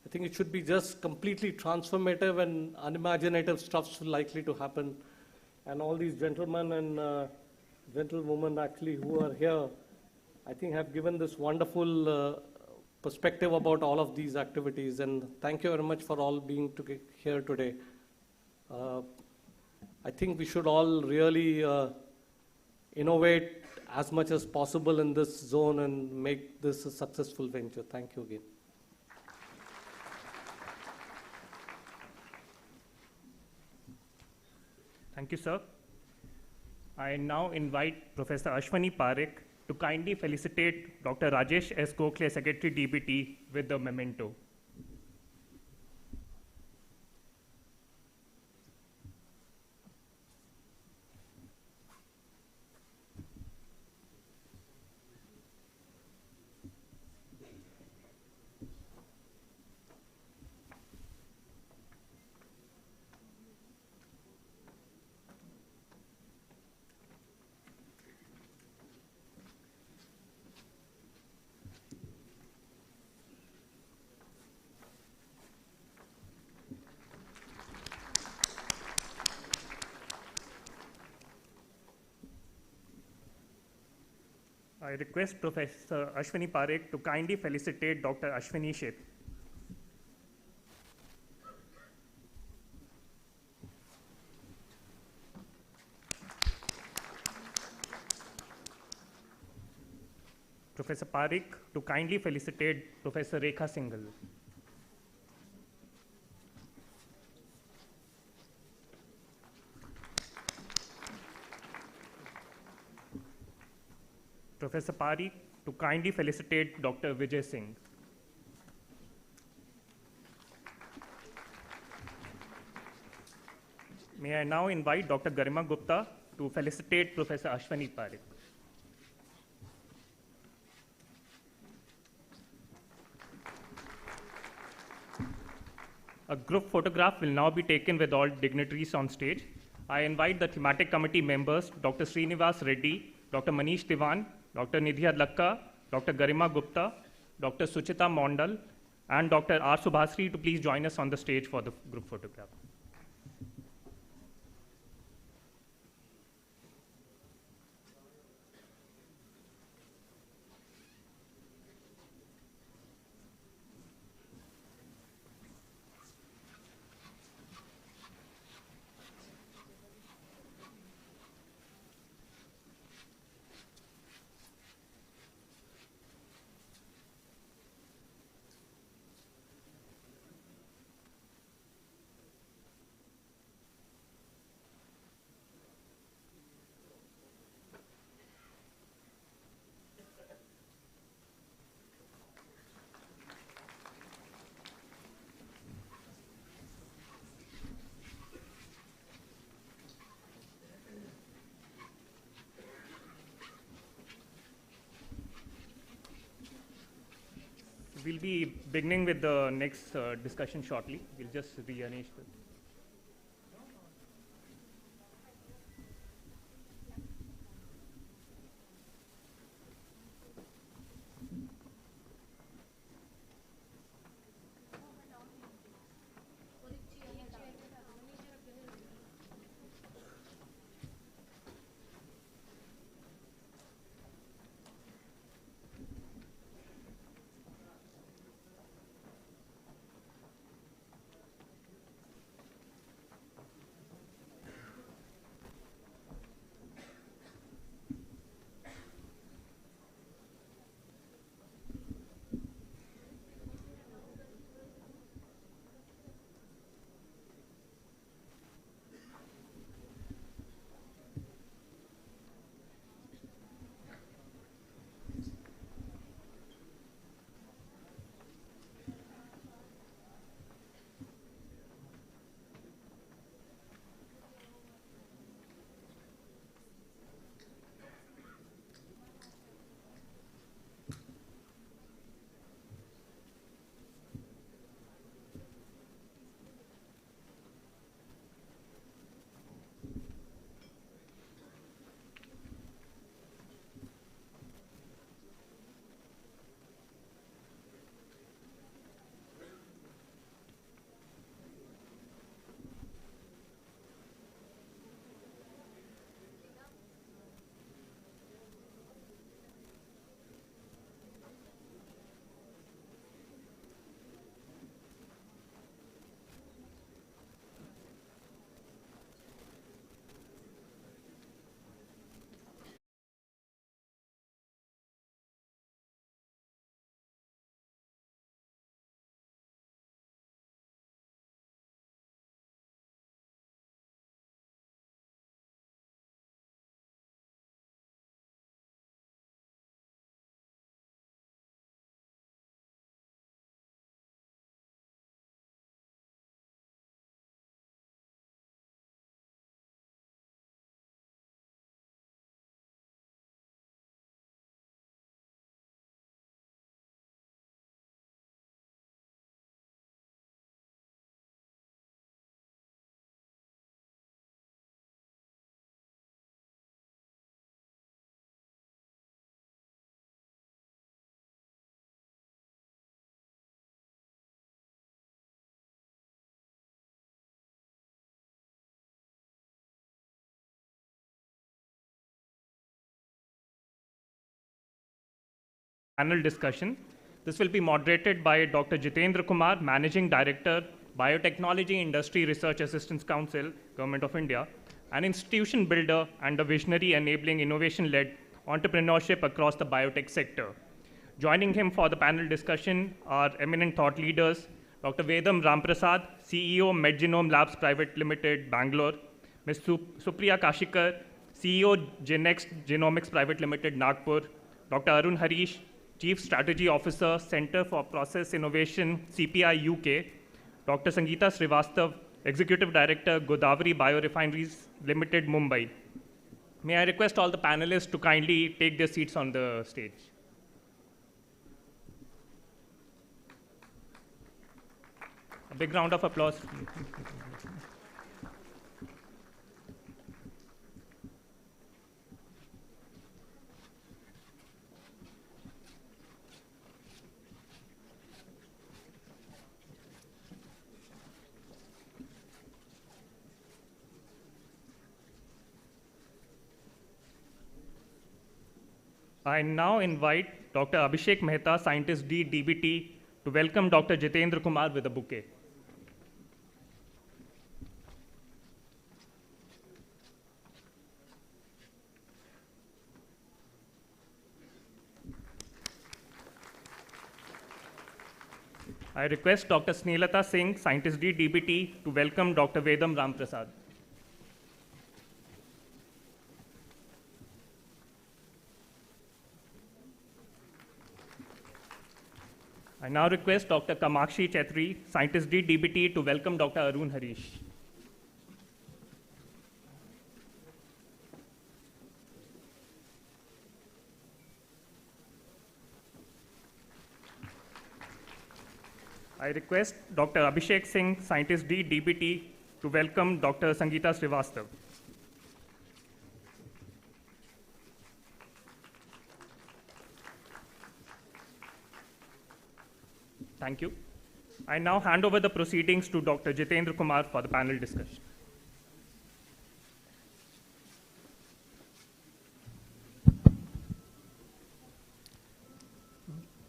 I think it should be just completely transformative, and unimaginative stuff's likely to happen. And all these gentlemen and gentlewomen actually who are here, I think have given this wonderful perspective about all of these activities. And thank you very much for all being here today. I think we should all really innovate as much as possible in this zone and make this a successful venture. Thank you again. Thank you, sir. I now invite Professor Ashwani Parekh to kindly felicitate Dr. Rajesh S. Gokhale, Secretary DBT, with the memento. I request Professor Ashwani Parekh to kindly felicitate Dr. Ashwini Sheth. Professor Parekh to kindly felicitate Professor Rekha Singhal. Professor Parekh to kindly felicitate Dr. Vijay Singh. May I now invite Dr. Garima Gupta to felicitate Professor Ashwani Parekh. A group photograph will now be taken with all dignitaries on stage. I invite the thematic committee members, Dr. Srinivas Reddy, Dr. Manish Diwan, Dr. Nidhi Adlakka, Dr. Garima Gupta, Dr. Suchita Mondal, and Dr. R. Subhasri to please join us on the stage for the group photograph. We'll be beginning with the next discussion shortly. We'll just rearrange the. panel discussion. This will be moderated by Dr. Jitendra Kumar, Managing Director, Biotechnology Industry Research Assistance Council, Government of India, an institution builder and a visionary enabling innovation-led entrepreneurship across the biotech sector. Joining him for the panel discussion are eminent thought leaders, Dr. Vedam Ramprasad, CEO, MedGenome Labs Private Limited, Bangalore, Ms. Supriya Kashikar, CEO, Genext Genomics Private Limited, Nagpur, Dr. Arun Harish, Chief Strategy Officer, Center for Process Innovation, CPI UK, Dr. Sangeeta Srivastav, Executive Director, Godavari Biorefineries Limited, Mumbai. May I request all the panelists to kindly take their seats on the stage. A big round of applause. I now invite Dr. Abhishek Mehta, Scientist D, DBT, to welcome Dr. Jitendra Kumar with a bouquet. I request Dr. Snelata Singh, Scientist D, DBT, to welcome Dr. Vedam Ramprasad. I now request Dr. Kamakshi Chetri, Scientist D, DBT, to welcome Dr. Arun Harish. I request Dr. Abhishek Singh, Scientist D, DBT, to welcome Dr. Sangeeta Srivastav. Thank you. I now hand over the proceedings to Dr. Jitendra Kumar for the panel discussion.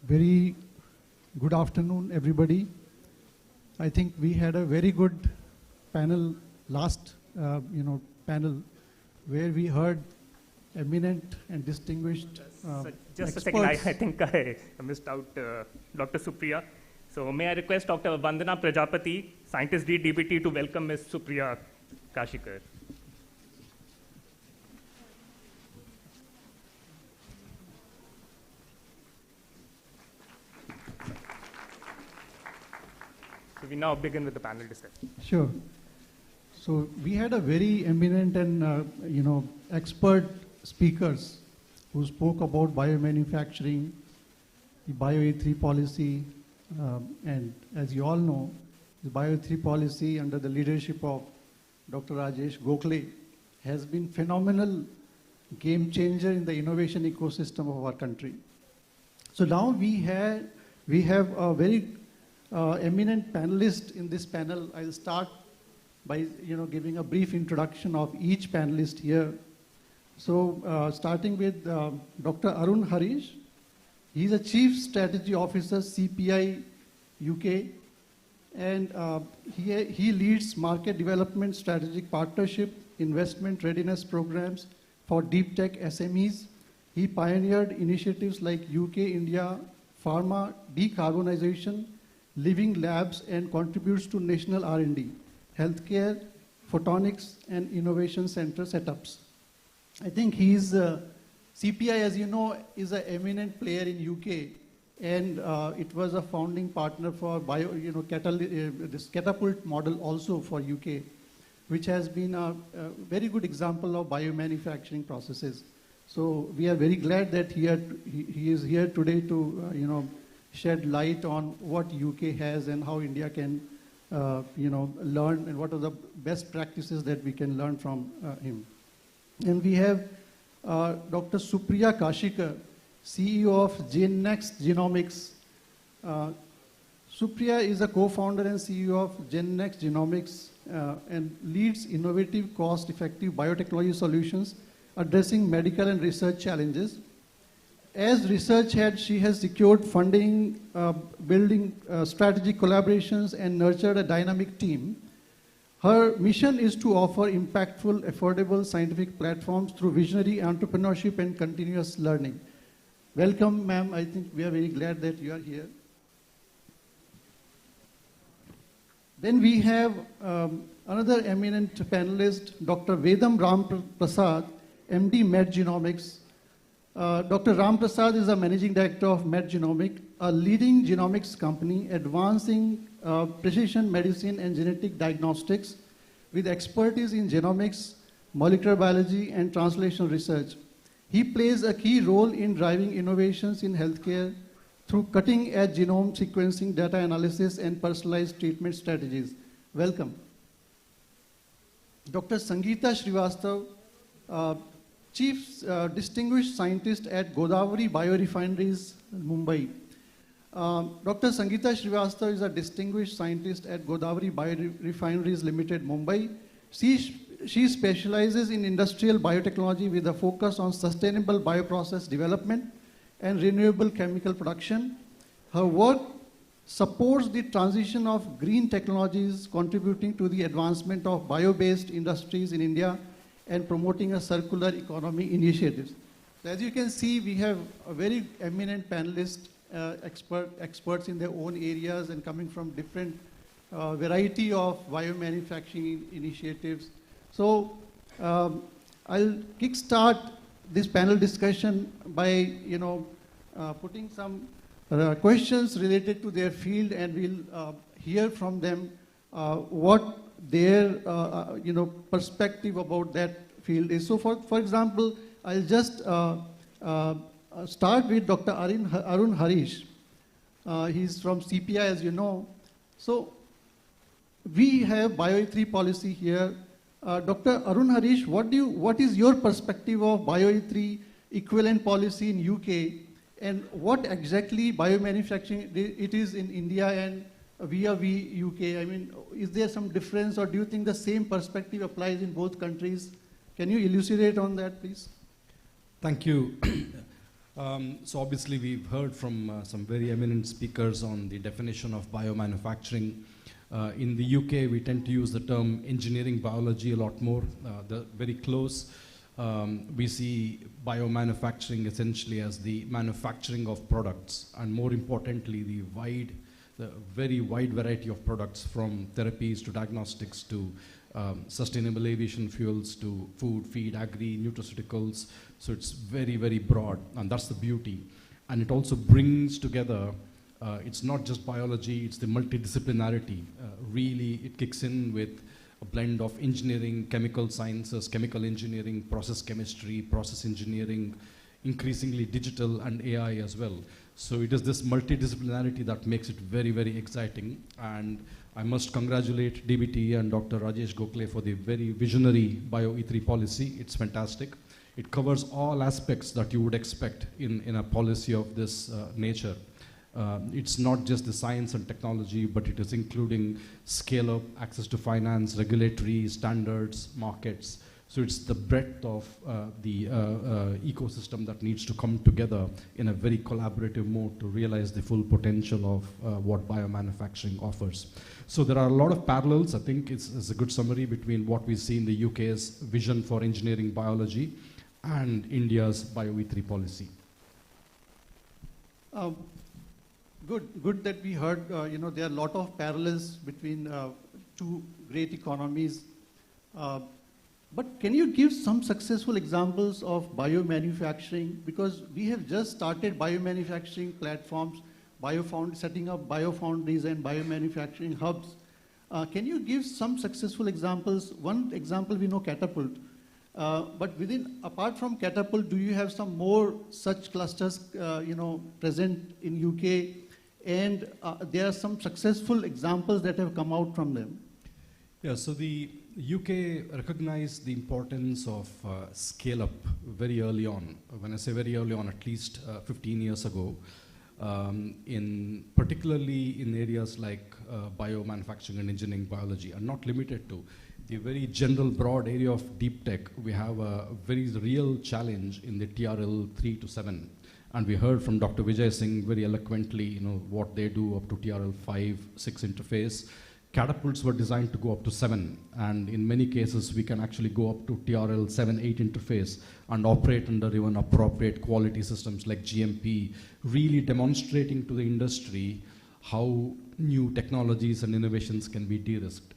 Very good afternoon, everybody. I think we had a very good panel last, panel where we heard eminent and distinguished Just experts. a second, I think I missed out Dr. Supriya. So may I request Dr. Vandana Prajapati, Scientist D, DBT, to welcome Ms. Supriya Kashikar. So we now begin with the panel discussion. Sure. So we had a very eminent and expert speakers who spoke about biomanufacturing, the Bio-E3 policy, and as you all know, the Bio-E3 policy under the leadership of Dr. Rajesh Gokhale has been phenomenal game changer in the innovation ecosystem of our country. So now we have a very eminent panelist in this panel. I'll start by giving a brief introduction of each panelist here. So starting with Dr. Arun Harish. He's a Chief Strategy Officer, CPI UK, and he leads market development, strategic partnership, investment readiness programs for deep tech SMEs. He pioneered initiatives like UK-India pharma decarbonization, living labs, and contributes to national R&D, healthcare, photonics, and innovation center setups. I think he's CPI, as you know, is an eminent player in UK, and it was a founding partner for this catapult model also for UK, which has been a very good example of biomanufacturing processes. So we are very glad that he is here today to shed light on what UK has and how India can learn, and what are the best practices that we can learn from him. And we have Dr. Supriya Kashikar, CEO of Genext Genomics. Supriya is a co-founder and CEO of Genext Genomics and leads innovative, cost-effective biotechnology solutions addressing medical and research challenges. as research head, she has secured funding, building strategic collaborations, and nurtured a dynamic team. Her mission is to offer impactful, affordable scientific platforms through visionary entrepreneurship and continuous learning. Welcome, ma'am. I think we are very glad that you are here. Then we have another eminent panelist, Dr. Vedam Ram Prasad, MD MedGenomics. Dr. Ram Prasad is a managing director of MedGenomics, a leading genomics company advancing precision medicine and genetic diagnostics with expertise in genomics, molecular biology, and translational research. He plays a key role in driving innovations in healthcare through cutting-edge genome sequencing, data analysis, and personalized treatment strategies. Welcome. Dr. Sangeeta Srivastav, Chief Distinguished Scientist at Godavari Biorefineries, Mumbai. Dr. Sangeeta Srivastav is a Distinguished Scientist at Godavari Biorefineries Limited, Mumbai. She specializes in industrial biotechnology with a focus on sustainable bioprocess development and renewable chemical production. Her work supports the transition of green technologies, contributing to the advancement of bio-based industries in India and promoting a circular economy initiatives. So as you can see, we have a very eminent panelists, experts in their own areas and coming from different variety of biomanufacturing initiatives. So I'll kickstart this panel discussion by putting some questions related to their field, and we'll hear from them what their perspective about that field is. So for example, I'll just start with Dr. Arun Harish. He's from CPI, as you know. So we have BioE3 policy here. Dr. Arun Harish, what is your perspective of BioE3 equivalent policy in UK, and what exactly biomanufacturing it is in India and via UK? I mean, is there some difference, or do you think the same perspective applies in both countries? Can you elucidate on that, please? Thank you. So obviously we've heard from some very eminent speakers on the definition of biomanufacturing. In the UK, we tend to use the term engineering biology a lot more. They're very close. We see biomanufacturing essentially as the manufacturing of products, and more importantly, the very wide variety of products, from therapies to diagnostics to sustainable aviation fuels to food, feed, agri, nutraceuticals. So it's very, very broad, and that's the beauty. And it also brings together, it's not just biology, it's the multidisciplinarity. Really, it kicks in with a blend of engineering, chemical sciences, chemical engineering, process chemistry, process engineering, increasingly digital, and AI as well. So it is this multidisciplinarity that makes it very, very exciting. And I must congratulate DBT and Dr. Rajesh Gokhale for the very visionary BioE3 policy. It's fantastic. It covers all aspects that you would expect in a policy of this nature. It's not just the science and technology, but it is including scale-up, access to finance, regulatory standards, markets. So it's the breadth of the ecosystem that needs to come together in a very collaborative mode to realize the full potential of what biomanufacturing offers. So there are a lot of parallels. I think it's a good summary between what we see in the UK's vision for engineering biology and India's BioE3 policy. Good that we heard, there are a lot of parallels between two great economies. But can you give some successful examples of biomanufacturing? Because we have just started biomanufacturing platforms, setting up biofoundries and biomanufacturing hubs. Can you give some successful examples? One example we know, Catapult. But apart from Catapult, do you have some more such clusters, present in UK? And there are some successful examples that have come out from them. Yeah, so the UK recognized the importance of scale-up very early on. When I say very early on, at least 15 years ago, particularly in areas like biomanufacturing and engineering biology, and not limited to the very general broad area of deep tech. We have a very real challenge in the TRL 3 to 7. And we heard from Dr. Vijay Singh very eloquently, what they do up to TRL 5, 6 interface. Catapults were designed to go up to 7, and in many cases we can actually go up to TRL 7, 8 interface and operate under even appropriate quality systems like GMP, really demonstrating to the industry how new technologies and innovations can be de-risked.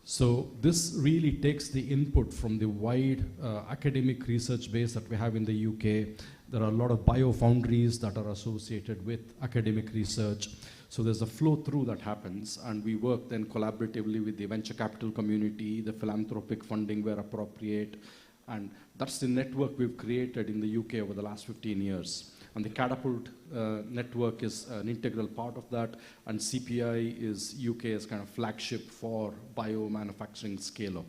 So this really takes the input from the wide academic research base that we have in the UK. There are a lot of biofoundries that are associated with academic research. So there's a flow through that happens, and we work then collaboratively with the venture capital community, the philanthropic funding where appropriate, and that's the network we've created in the UK over the last 15 years. And the Catapult network is an integral part of that, and CPI is UK's kind of flagship for biomanufacturing scale-up.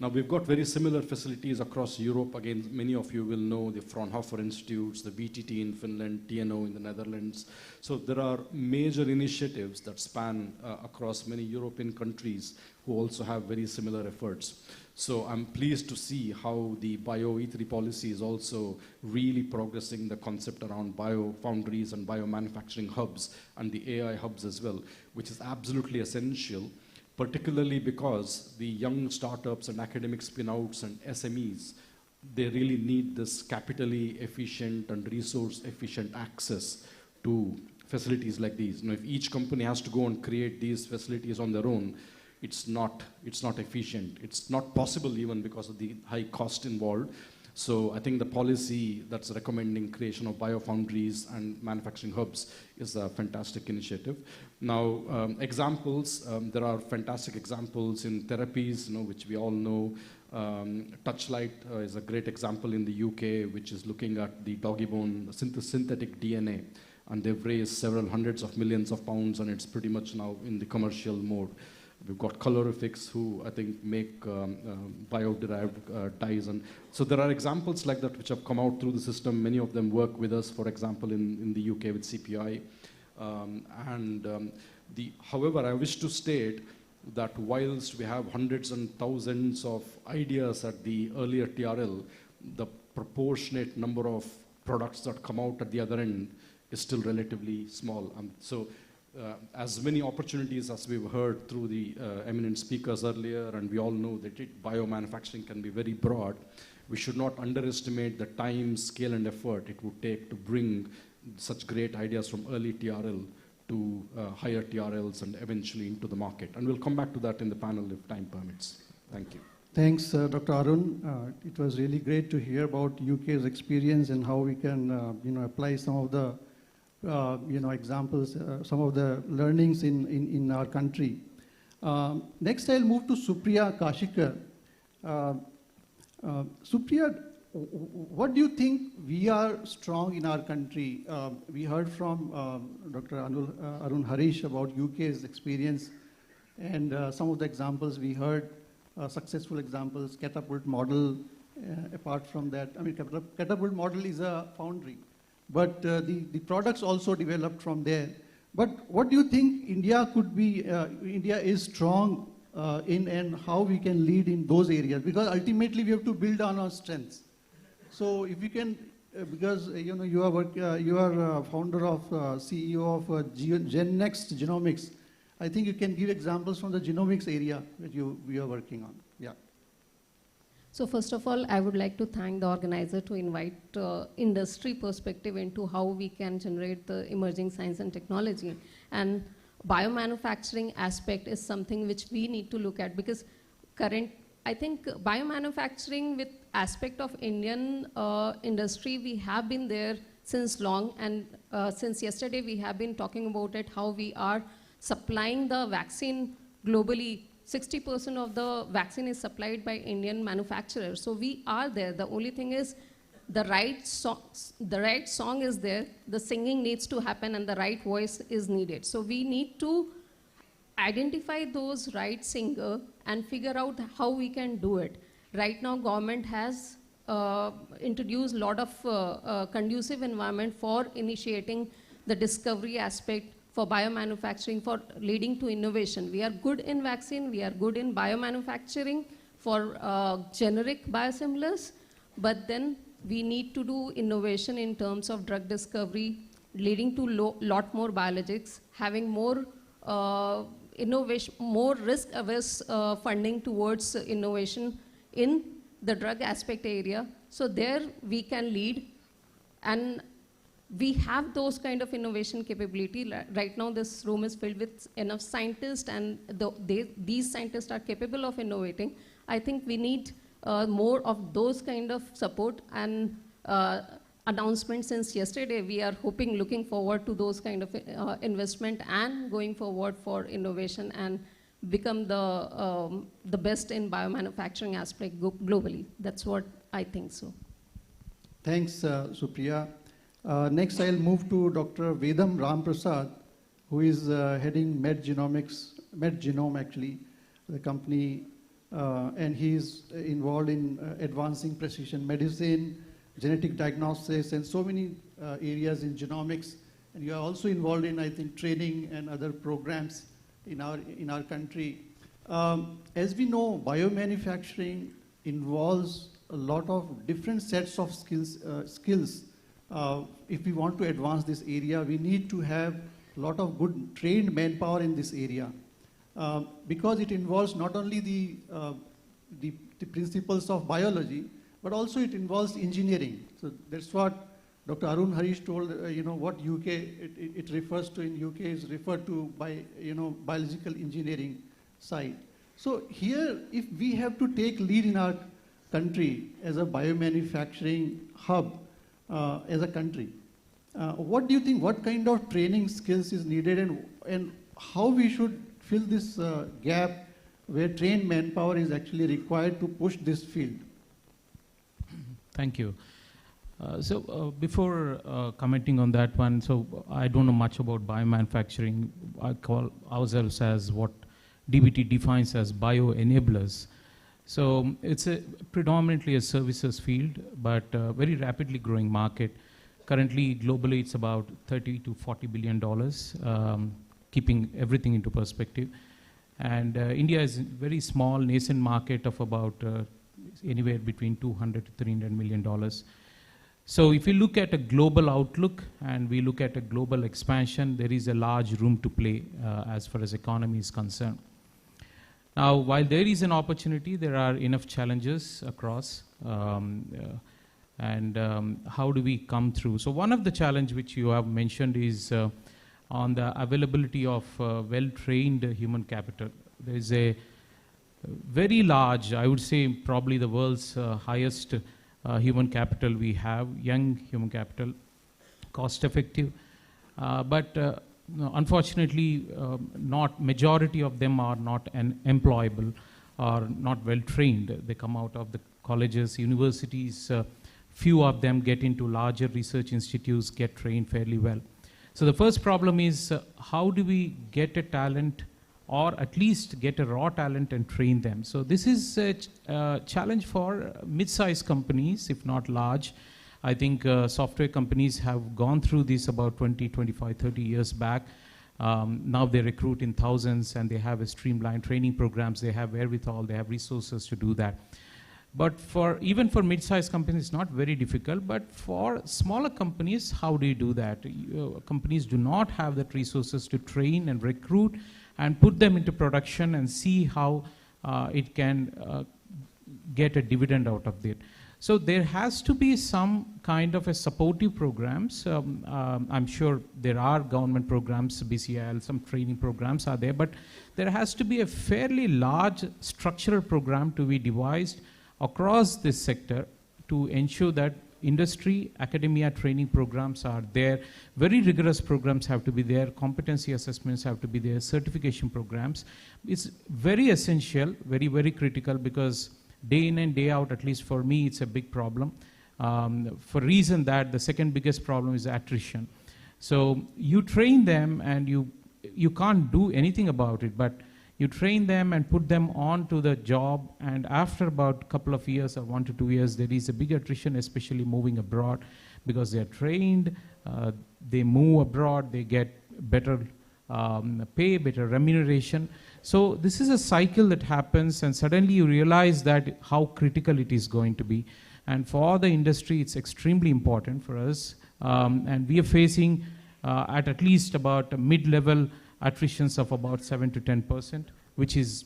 Now, we've got very similar facilities across Europe. Again, many of you will know the Fraunhofer Institutes, the VTT in Finland, TNO in the Netherlands. So there are major initiatives that span across many European countries who also have very similar efforts. So I'm pleased to see how the Bio-E3 policy is also really progressing the concept around biofoundries and biomanufacturing hubs and the AI hubs as well, which is absolutely essential, particularly because the young startups and academic spin-outs and SMEs, they really need this capitally efficient and resource efficient access to facilities like these. If each company has to go and create these facilities on their own, it's not efficient. It's not possible even because of the high cost involved. So I think the policy that's recommending creation of biofoundries and manufacturing hubs is a fantastic initiative. Now, examples, there are fantastic examples in therapies, which we all know. Touchlight is a great example in the UK, which is looking at the doggy bone synthetic DNA. And they've raised several hundreds of millions of pounds, and it's pretty much now in the commercial mode. We've got Colorifix, who I think make bio-derived dyes. And so there are examples like that which have come out through the system. Many of them work with us, for example, in the UK with CPI. However, I wish to state that whilst we have hundreds and thousands of ideas at the earlier TRL, the proportionate number of products that come out at the other end is still relatively small. As many opportunities as we've heard through the eminent speakers earlier, and we all know that biomanufacturing can be very broad, we should not underestimate the time, scale, and effort it would take to bring such great ideas from early TRL to higher TRLs and eventually into the market. And we'll come back to that in the panel if time permits. Thank you. Thanks, Dr. Arun. It was really great to hear about UK's experience and how we can apply some of the examples, some of the learnings in our country. Next, I'll move to Supriya Kashikar. Supriya, what do you think we are strong in our country? We heard from Dr. Arun Harish about UK's experience and some of the examples we heard, successful examples, Catapult model. Apart from that, Catapult model is a foundry. But the products also developed from there. But what do you think India is strong in, and how we can lead in those areas? Because ultimately we have to build on our strengths. So if you can, because you are founder of CEO of GenNext Genomics, I think you can give examples from the genomics area that we are working on. Yeah. So first of all, I would like to thank the organizer to invite industry perspective into how we can generate the emerging science and technology. And biomanufacturing aspect is something which we need to look at, because I think biomanufacturing with aspect of Indian industry, we have been there since long, and since yesterday we have been talking about it, how we are supplying the vaccine globally. 60% of the vaccine is supplied by Indian manufacturers. So we are there. The only thing is the right song is there, the singing needs to happen, and the right voice is needed. So we need to identify those right singer and figure out how we can do it. Right now, government has introduced a lot of conducive environment for initiating the discovery aspect for biomanufacturing, for leading to innovation. We are good in vaccine, we are good in biomanufacturing for generic biosimilars, but then we need to do innovation in terms of drug discovery, leading to lot more biologics, having more innovation, more risk-averse funding towards innovation in the drug aspect area. So there we can lead, and we have those kind of innovation capability. Right now this room is filled with enough scientists, and these scientists are capable of innovating. I think we need more of those kind of support and announcements since yesterday. We are looking forward to those kind of investment and going forward for innovation and become the best in biomanufacturing aspect globally. That's what I think so. Thanks, Supriya. Next, I'll move to Dr. Vedam Ramprasad, who is heading MedGenome actually, the company, and he's involved in advancing precision medicine, genetic diagnostics, and so many areas in genomics. And you are also involved in, I think, training and other programs in our country. As we know, biomanufacturing involves a lot of different sets of skills. If we want to advance this area, we need to have a lot of good trained manpower in this area, because it involves not only the principles of biology, but also it involves engineering. So that's what Dr. Arun Harish told, what UK, it refers to in UK is referred to by, biological engineering side. So here, if we have to take lead in our country as a biomanufacturing hub, as a country, what do you think, what kind of training skills is needed, and how we should fill this gap where trained manpower is actually required to push this field? Thank you. Before commenting on that one, I don't know much about biomanufacturing. I call ourselves as what DBT defines as bioenablers. So it's predominantly a services field, but very rapidly growing market. Currently, globally, it's about $30 to $40 billion, keeping everything into perspective. And India is a very small, nascent market of about anywhere between $200 to $300 million. So if you look at a global outlook and we look at a global expansion, there is a large room to play as far as economy is concerned. Now, while there is an opportunity, there are enough challenges across. How do we come through? So one of the challenge which you have mentioned is on the availability of well-trained human capital. There is a very large, I would say probably the world's highest human capital we have, young human capital, cost-effective, but unfortunately, not majority of them are not employable or not well trained. They come out of the colleges, universities. Few of them get into larger research institutes, get trained fairly well. So the first problem is how do we get a talent, or at least get a raw talent and train them? So this is a challenge for mid-sized companies, if not large. I think software companies have gone through this about 20, 25, 30 years back. Now they recruit in thousands and they have a streamlined training programs, they have wherewithal, they have resources to do that. But even for mid-sized companies, it's not very difficult, but for smaller companies, how do you do that? Companies do not have that resources to train and recruit and put them into production and see how it can get a dividend out of it. So there has to be some kind of a supportive programs. I'm sure there are government programs, BCIL, some training programs are there, but there has to be a fairly large structural program to be devised across this sector to ensure that industry, academia training programs are there. Very rigorous programs have to be there. Competency assessments have to be there. Certification programs. It's very essential, very, very critical, because day in and day out, at least for me, it's a big problem. For reason that the second biggest problem is attrition. So you train them and you can't do anything about it, but you train them and put them on to the job, and after about a couple of years or 1 to 2 years, there is a big attrition, especially moving abroad, because they are trained, they move abroad, they get better pay, better remuneration. So this is a cycle that happens, and suddenly you realize that how critical it is going to be. And for the industry, it's extremely important for us. And we are facing at least about a mid-level attritions of about 7 to 10%, which is,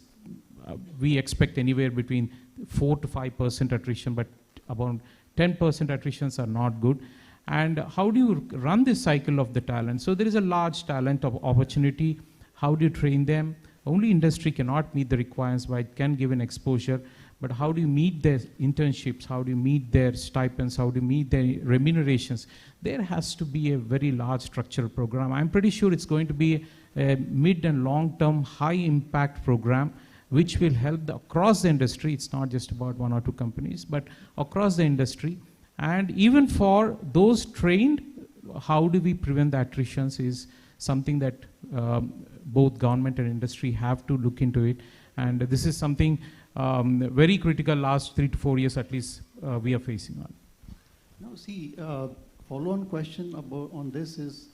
we expect anywhere between 4 to 5% attrition, but about 10% attritions are not good. And how do you run this cycle of the talent? So there is a large talent of opportunity. How do you train them? Only industry cannot meet the requirements, but it can give an exposure. But how do you meet their internships? How do you meet their stipends? How do you meet their remunerations? There has to be a very large structural program. I'm pretty sure it's going to be a mid and long-term high-impact program which will help across the industry. It's not just about 1 or 2 companies, but across the industry. And even for those trained, how do we prevent the attritions is something that both government and industry have to look into it. And this is something very critical last 3 to 4 years at least we are facing on. Now see, follow-on question on this is,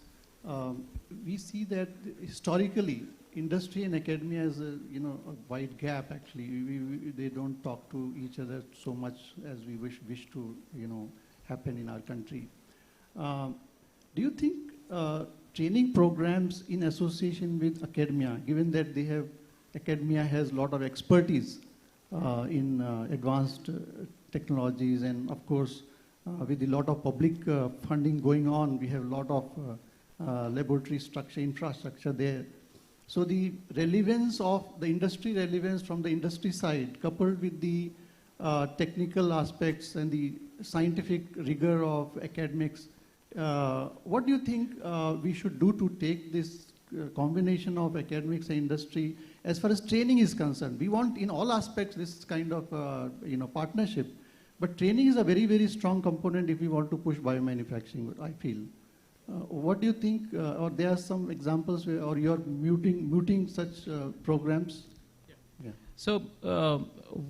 we see that historically industry and academia is a wide gap actually. They don't talk to each other so much as we wish to happen in our country. Do you think training programs in association with academia, given that academia has a lot of expertise in advanced technologies, and of course with a lot of public funding going on, we have a lot of laboratory infrastructure there. So the relevance of the industry relevance from the industry side, coupled with the technical aspects and the scientific rigor of academics, what do you think we should do to take this combination of academics and industry as far as training is concerned? We want in all aspects this kind of partnership, but training is a very, very strong component if we want to push biomanufacturing, I feel. What do you think, or there are some examples where, or you're muting such programs? Yeah. So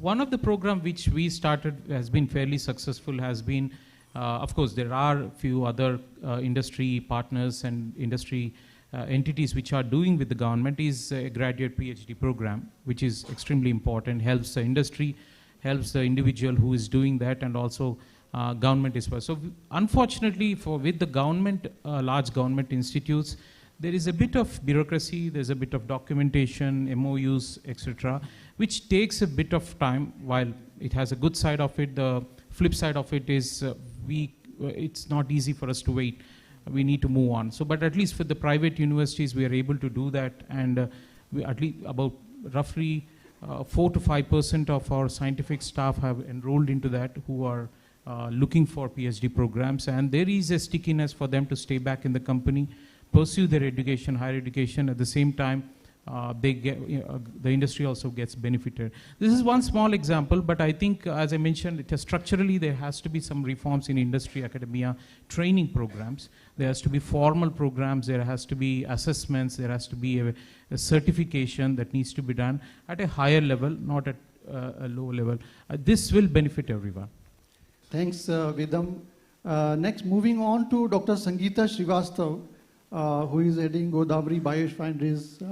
one of the programs which we started has been fairly successful has been, of course, there are a few other industry partners and industry entities which are doing with the government, is a graduate PhD program, which is extremely important, helps the industry, helps the individual who is doing that, and also government as well. So unfortunately with the government, large government institutes, there is a bit of bureaucracy, there's a bit of documentation, MOUs, etc., which takes a bit of time. While it has a good side of it, the flip side of it is it's not easy for us to wait. We need to move on. So, but at least for the private universities, we are able to do that, and we at least about roughly 4 to 5% of our scientific staff have enrolled into that, who are looking for PhD programs, and there is a stickiness for them to stay back in the company, pursue their education, higher education. At the same time, they get, the industry also gets benefited. This is one small example, but I think, as I mentioned, structurally there has to be some reforms in industry, academia, training programs. There has to be formal programs, there has to be assessments, there has to be a certification that needs to be done at a higher level, not at a lower level. This will benefit everyone. Thanks, Vedam. Next, moving on to Dr. Sangeeta Srivastav, who is heading Godavari Biorefineries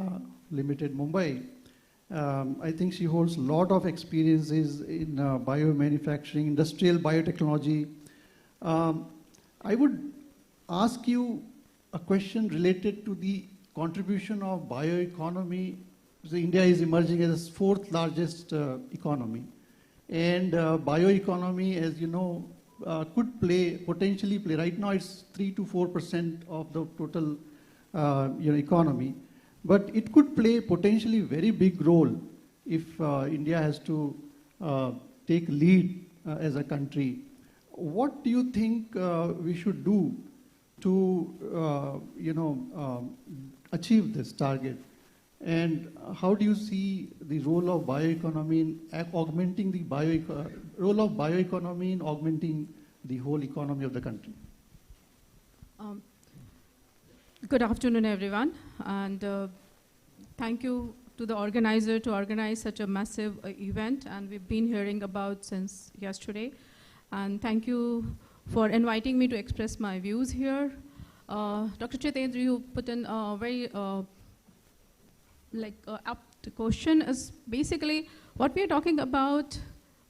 Limited, Mumbai. I think she holds a lot of experiences in biomanufacturing, industrial biotechnology. I would ask you a question related to the contribution of bioeconomy. So India is emerging as the 4th largest economy. And bioeconomy, as you know, could potentially play, right now it's 3 to 4% of the total economy, but it could play potentially very big role if India has to take lead as a country. What do you think we should do to achieve this target? And how do you see the role of bioeconomy in augmenting the role of bioeconomy in augmenting the whole economy of the country? Good afternoon, everyone, and thank you to the organizer to organize such a massive event, and we've been hearing about since yesterday. And thank you for inviting me to express my views here. Dr. Chaitendra, you put in a very apt question. Is basically what we are talking about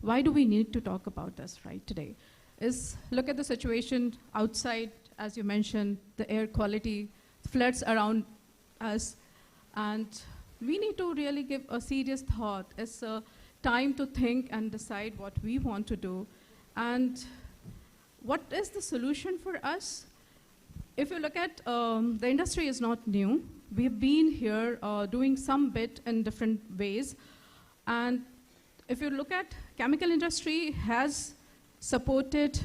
why do we need to talk about this right today? Is look at the situation outside, as you mentioned, the air quality, floods around us, and we need to really give a serious thought. It's a time to think and decide what we want to do. And what is the solution for us? If you look at, the industry is not new. We've been here doing some bit in different ways. And if you look at chemical industry has supported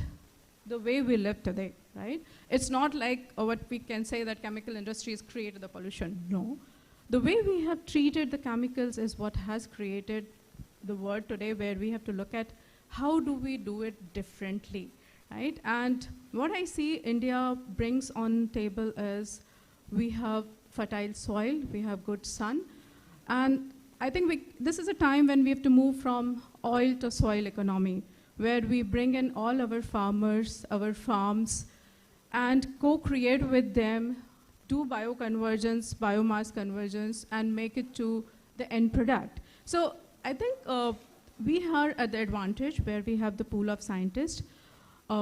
the way we live today, right? It's not like what we can say that chemical industry has created the pollution. No. The way we have treated the chemicals is what has created the world today, where we have to look at how do we do it differently, right? And what I see India brings on table is we have fertile soil, we have good sun, and I think this is a time when we have to move from oil to soil economy, where we bring in all our farmers, our farms, and co-create with them, do bioconvergence, biomass convergence, and make it to the end product. So I think we are at the advantage where we have the pool of scientists,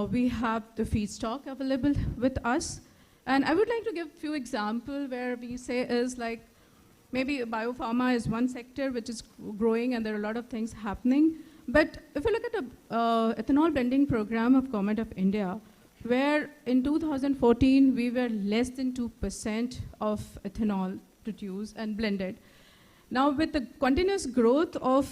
we have the feedstock available with us, and I would like to give a few examples where we say is like, maybe biopharma is one sector which is growing and there are a lot of things happening. But if you look at the ethanol blending program of Government of India, where in 2014 we were less than 2% of ethanol produced and blended. Now with the continuous growth of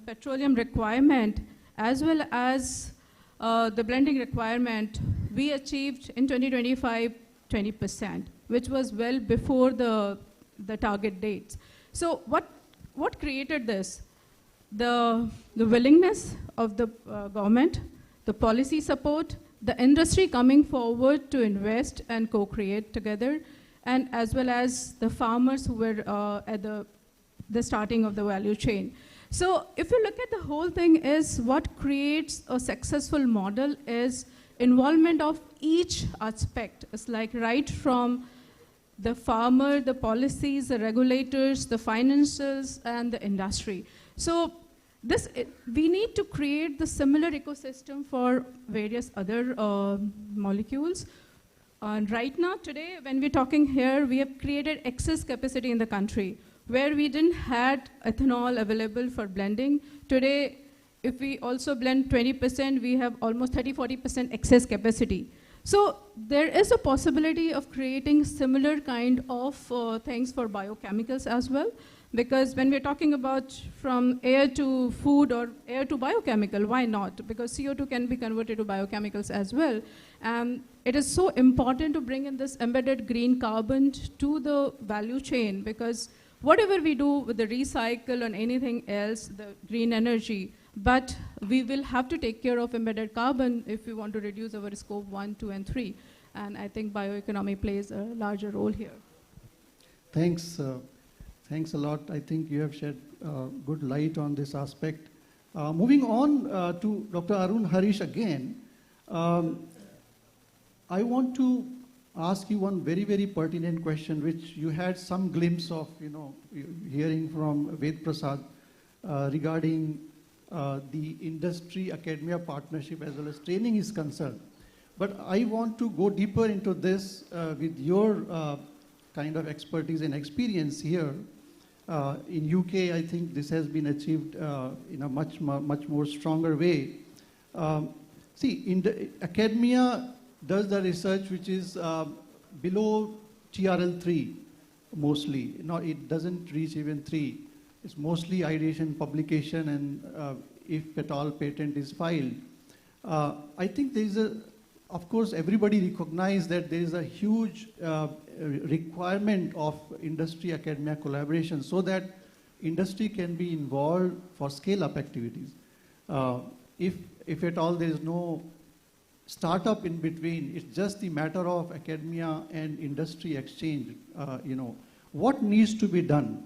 petroleum requirement as well as the blending requirement, we achieved in 2025 20%, which was well before the target dates. So what created this? The willingness of the government, the policy support, the industry coming forward to invest and co-create together, and as well as the farmers who were at the starting of the value chain. So if you look at the whole thing is what creates a successful model is involvement of each aspect. It's like right from the farmer, the policies, the regulators, the financials, and the industry. So we need to create the similar ecosystem for various other molecules. And right now, today, when we're talking here, we have created excess capacity in the country where we didn't had ethanol available for blending. Today, if we also blend 20%, we have almost 30–40% excess capacity. So there is a possibility of creating similar kind of things for biochemicals as well, because when we're talking about from air to food or air to biochemical, why not? Because CO2 can be converted to biochemicals as well. And it is so important to bring in this embedded green carbon to the value chain, because whatever we do with the recycle and anything else, the green energy, but we will have to take care of embedded carbon if we want to reduce our scope 1, 2, and 3. And I think bioeconomy plays a larger role here. Thanks. Thanks a lot. I think you have shed good light on this aspect. Moving on to Dr. Arun Harish again, I want to ask you one very, very pertinent question, which you had some glimpse of, hearing from Ved Prasad regarding the industry-academia partnership as well as training is concerned. But I want to go deeper into this with your kind of expertise and experience here. In UK, I think this has been achieved in a much more stronger way. See, in the academia does the research which is below TRL3 mostly. No, it doesn't reach even 3. It's mostly ideation, publication, and if at all patent is filed. I think there is of course, everybody recognizes that there is a huge requirement of industry-academia collaboration so that industry can be involved for scale-up activities. If at all there is no startup in between, it's just the matter of academia and industry exchange. What needs to be done?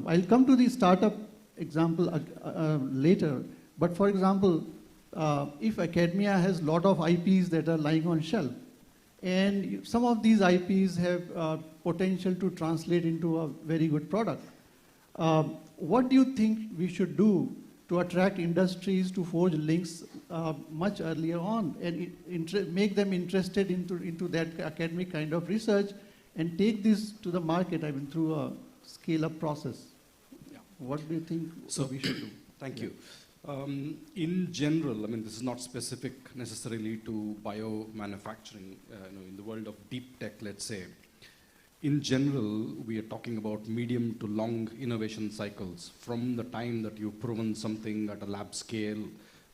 I'll come to the startup example later, but for example, if academia has a lot of IPs that are lying on shelf, and some of these IPs have potential to translate into a very good product, what do you think we should do to attract industries to forge links much earlier on and make them interested into that academic kind of research and take this to the market, I mean, through a scale-up process. Yeah. What do you think we should do? Thank you. In general, I mean, this is not specific necessarily to biomanufacturing, in the world of deep tech, let's say. In general, we are talking about medium to long innovation cycles. From the time that you've proven something at a lab scale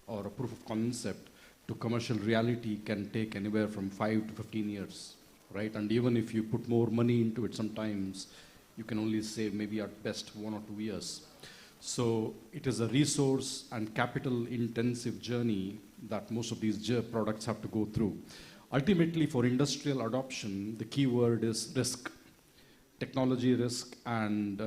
or a proof of concept to commercial reality can take anywhere from 5 to 15 years, right? And even if you put more money into it, sometimes you can only save maybe at best 1 or 2 years. So it is a resource and capital intensive journey that most of these products have to go through. Ultimately, for industrial adoption, the key word is risk. Technology risk and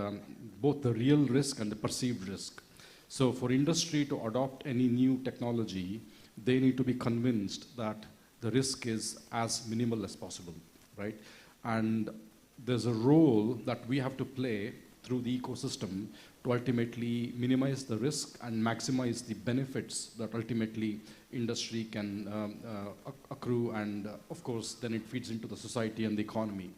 both the real risk and the perceived risk. So for industry to adopt any new technology, they need to be convinced that the risk is as minimal as possible, right? And there's a role that we have to play through the ecosystem to ultimately minimize the risk and maximize the benefits that ultimately industry can accrue, and of course then it feeds into the society and the economy.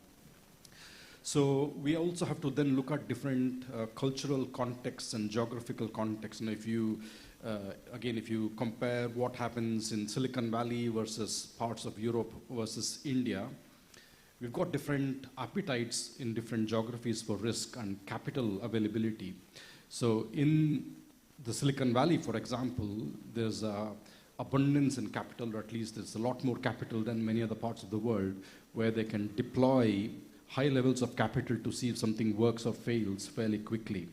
So we also have to then look at different cultural contexts and geographical contexts. And if you, again, if you compare what happens in Silicon Valley versus parts of Europe versus India, we've got different appetites in different geographies for risk and capital availability. So in the Silicon Valley, for example, there's abundance in capital, or at least there's a lot more capital than many other parts of the world, where they can deploy high levels of capital to see if something works or fails fairly quickly.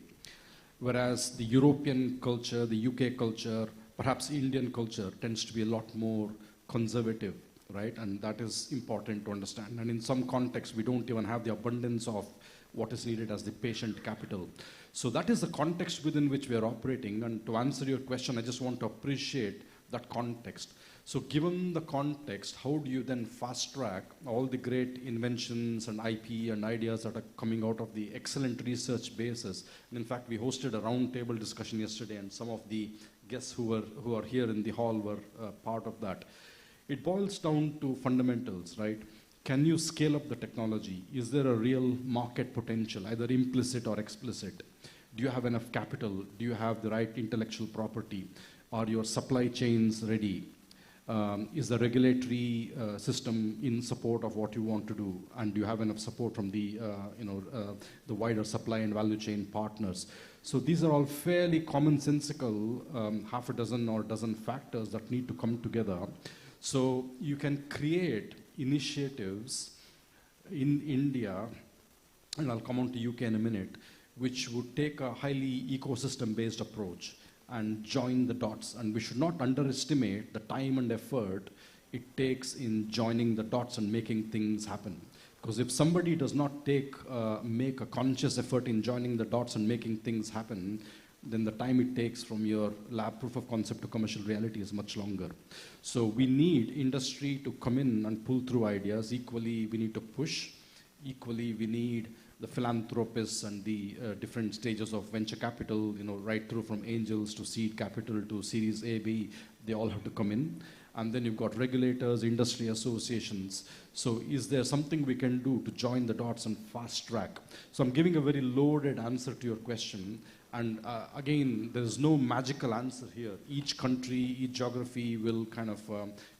Whereas the European culture, the UK culture, perhaps Indian culture tends to be a lot more conservative, right? And that is important to understand. And in some contexts, we don't even have the abundance of what is needed as the patient capital. So that is the context within which we are operating. And to answer your question, I just want to appreciate that context. So given the context, how do you then fast track all the great inventions and IP and ideas that are coming out of the excellent research basis? And in fact, we hosted a roundtable discussion yesterday, and some of the guests who are here in the hall were part of that. It boils down to fundamentals, right? Can you scale up the technology? Is there a real market potential, either implicit or explicit? Do you have enough capital? Do you have the right intellectual property? Are your supply chains ready? Is the regulatory system in support of what you want to do? And do you have enough support from the, the wider supply and value chain partners? So these are all fairly commonsensical, half a dozen or a dozen factors that need to come together. So you can create initiatives in India, and I'll come on to UK in a minute, which would take a highly ecosystem-based approach and join the dots. And we should not underestimate the time and effort it takes in joining the dots and making things happen. Because if somebody does not make a conscious effort in joining the dots and making things happen, then the time it takes from your lab proof of concept to commercial reality is much longer. So we need industry to come in and pull through ideas. Equally, we need to push. Equally, we need the philanthropists and the different stages of venture capital, right through from angels to seed capital to series A, B, they all have to come in. And then you've got regulators, industry associations. So is there something we can do to join the dots and fast track? So I'm giving a very loaded answer to your question. And again, there's no magical answer here. Each country, each geography will kind of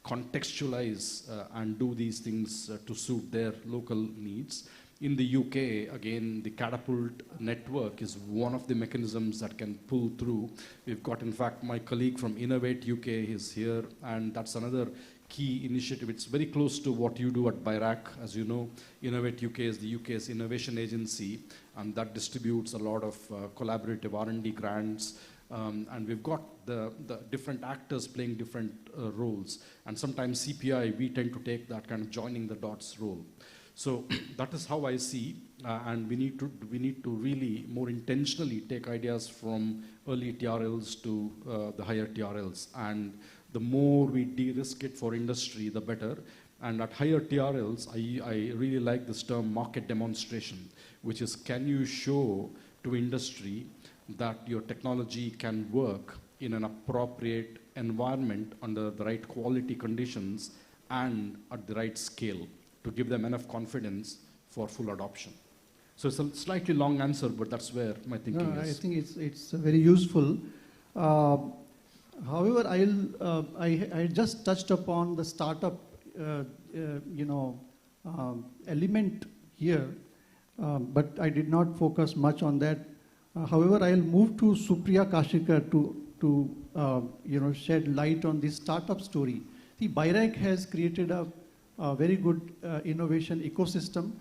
contextualize and do these things to suit their local needs. In the UK, again, the Catapult network is one of the mechanisms that can pull through. We've got, in fact, my colleague from Innovate UK is here, and that's another key initiative. It's very close to what you do at BIRAC. As you know, Innovate UK is the UK's innovation agency, and that distributes a lot of collaborative R&D grants. And we've got the different actors playing different roles. And sometimes CPI, we tend to take that kind of joining the dots role. So that is how I see, and we need to really more intentionally take ideas from early TRLs to the higher TRLs. And the more we de-risk it for industry, the better. And at higher TRLs, I really like this term market demonstration, which is, can you show to industry that your technology can work in an appropriate environment under the right quality conditions and at the right scale to give them enough confidence for full adoption. So it's a slightly long answer, but that's where my thinking is. I think it's very useful. However, I just touched upon the startup, element here, but I did not focus much on that. However, I'll move to Supriya Kashikar to shed light on this startup story. See, BIRAC has created a very good innovation ecosystem.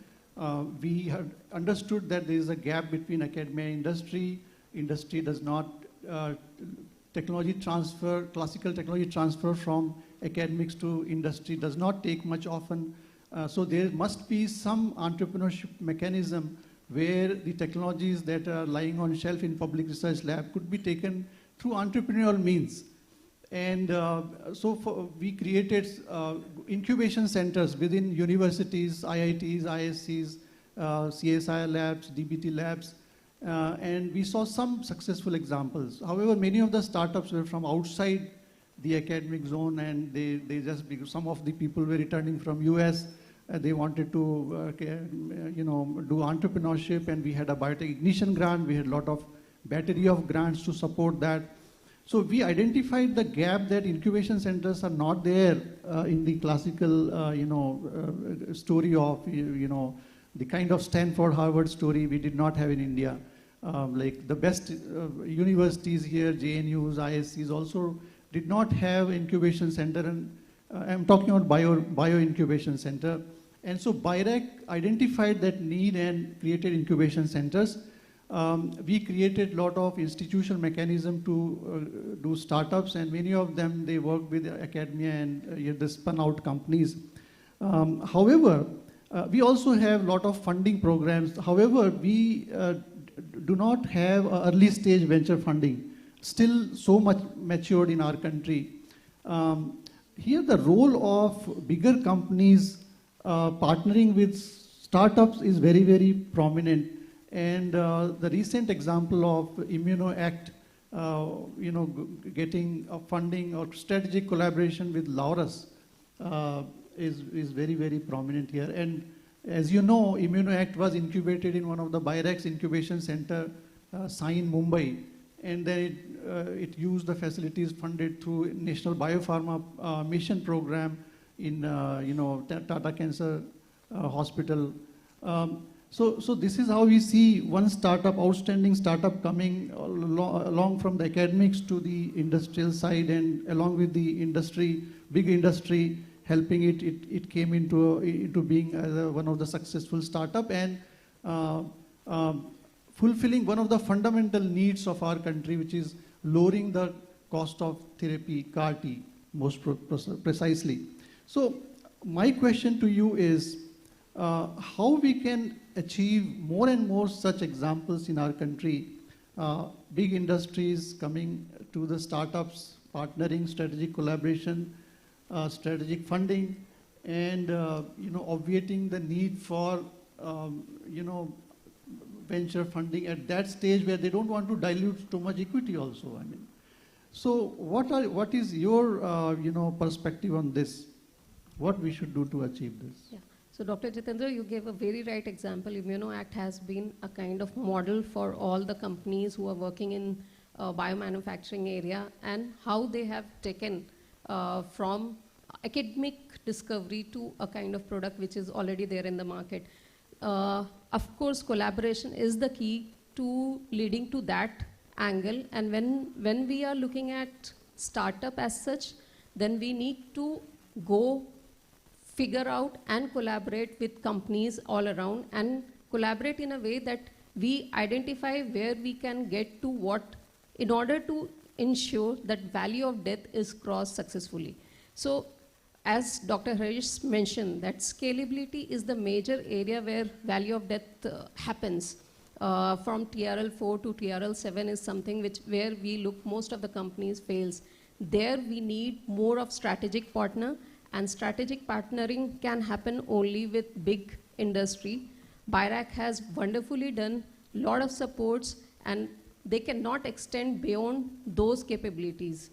We have understood that there is a gap between academia and industry. Industry does not technology transfer, classical technology transfer from academics to industry does not take much often. So there must be some entrepreneurship mechanism where the technologies that are lying on shelf in public research lab could be taken through entrepreneurial means. And we created incubation centers within universities, IITs, ISCs, CSIR labs, DBT labs, and we saw some successful examples. However, many of the startups were from outside the academic zone, and some of the people were returning from US. They wanted to, do entrepreneurship, and we had a biotech ignition grant. We had a lot of battery of grants to support that. So we identified the gap that incubation centers are not there in the classical, story of, the kind of Stanford, Harvard story we did not have in India. Like the best universities here, JNUs, ISCs also did not have incubation center, and I'm talking about bio incubation center. And so BIRAC identified that need and created incubation centers. We created a lot of institutional mechanism to do startups, and many of them, they work with academia and they spun out companies. However, we also have a lot of funding programs. However, we do not have early stage venture funding, still so much matured in our country. Here the role of bigger companies partnering with startups is very, very prominent. And the recent example of ImmunoAct, getting funding or strategic collaboration with Laurus is very, very prominent here. And as you know, ImmunoAct was incubated in one of the BIRAC's incubation center, Sain, Mumbai. And then it used the facilities funded through National Biopharma Mission Program in, Tata Cancer Hospital. So this is how we see one startup, outstanding startup coming along from the academics to the industrial side, and along with the industry, big industry, helping it came into being one of the successful startup and fulfilling one of the fundamental needs of our country, which is lowering the cost of therapy, CAR-T, most precisely. So my question to you is, how we can achieve more and more such examples in our country, big industries coming to the startups, partnering, strategic collaboration, strategic funding, and obviating the need for venture funding at that stage where they don't want to dilute too much equity also. I mean, so what is your perspective on this? What we should do to achieve this? Yeah. So Dr. Jitendra, you gave a very right example. ImmunoAct has been a kind of model for all the companies who are working in biomanufacturing area, and how they have taken from academic discovery to a kind of product which is already there in the market. Of course, collaboration is the key to leading to that angle. And when we are looking at startup as such, then we need to go figure out and collaborate with companies all around, and collaborate in a way that we identify where we can get to what, in order to ensure that value of death is crossed successfully. So as Dr. Harish mentioned, that scalability is the major area where value of death happens. From TRL4 to TRL7 is something where we look, most of the companies fails. There we need more of strategic partner, and strategic partnering can happen only with big industry. BIRAC has wonderfully done a lot of supports, and they cannot extend beyond those capabilities.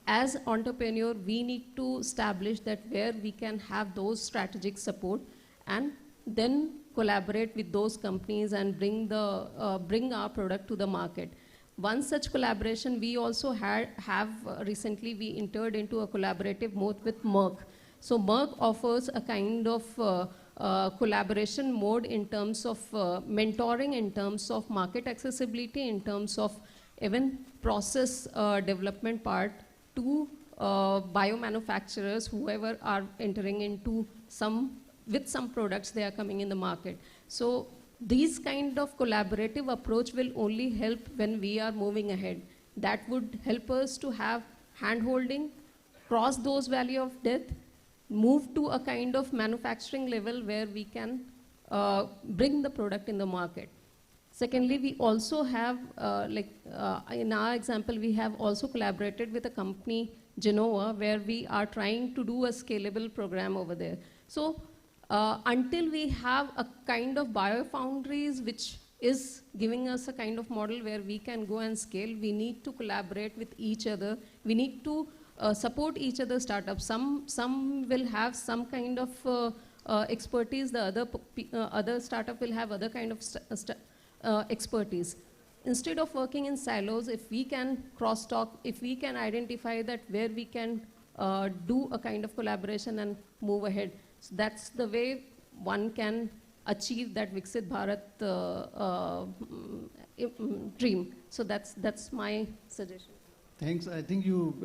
As entrepreneur, we need to establish that where we can have those strategic support and then collaborate with those companies and bring our product to the market. One such collaboration we also have recently we entered into a collaborative mode with Merck. So Merck offers a kind of collaboration mode in terms of mentoring, in terms of market accessibility, in terms of even process development part to biomanufacturers, whoever are entering into with some products they are coming in the market. So these kind of collaborative approach will only help when we are moving ahead. That would help us to have hand-holding, cross those valley of death, move to a kind of manufacturing level where we can bring the product in the market. Secondly, we also have, in our example, we have also collaborated with a company, Genova, where we are trying to do a scalable program over there. So until we have a kind of biofoundries which is giving us a kind of model where we can go and scale, we need to collaborate with each other. We need to support each other's startups. Some will have some kind of expertise, the other startup will have other kind of expertise. Instead of working in silos, if we can crosstalk, if we can identify that where we can do a kind of collaboration and move ahead, so that's the way one can achieve that Viksit Bharat dream. So that's my suggestion. Thanks. I think you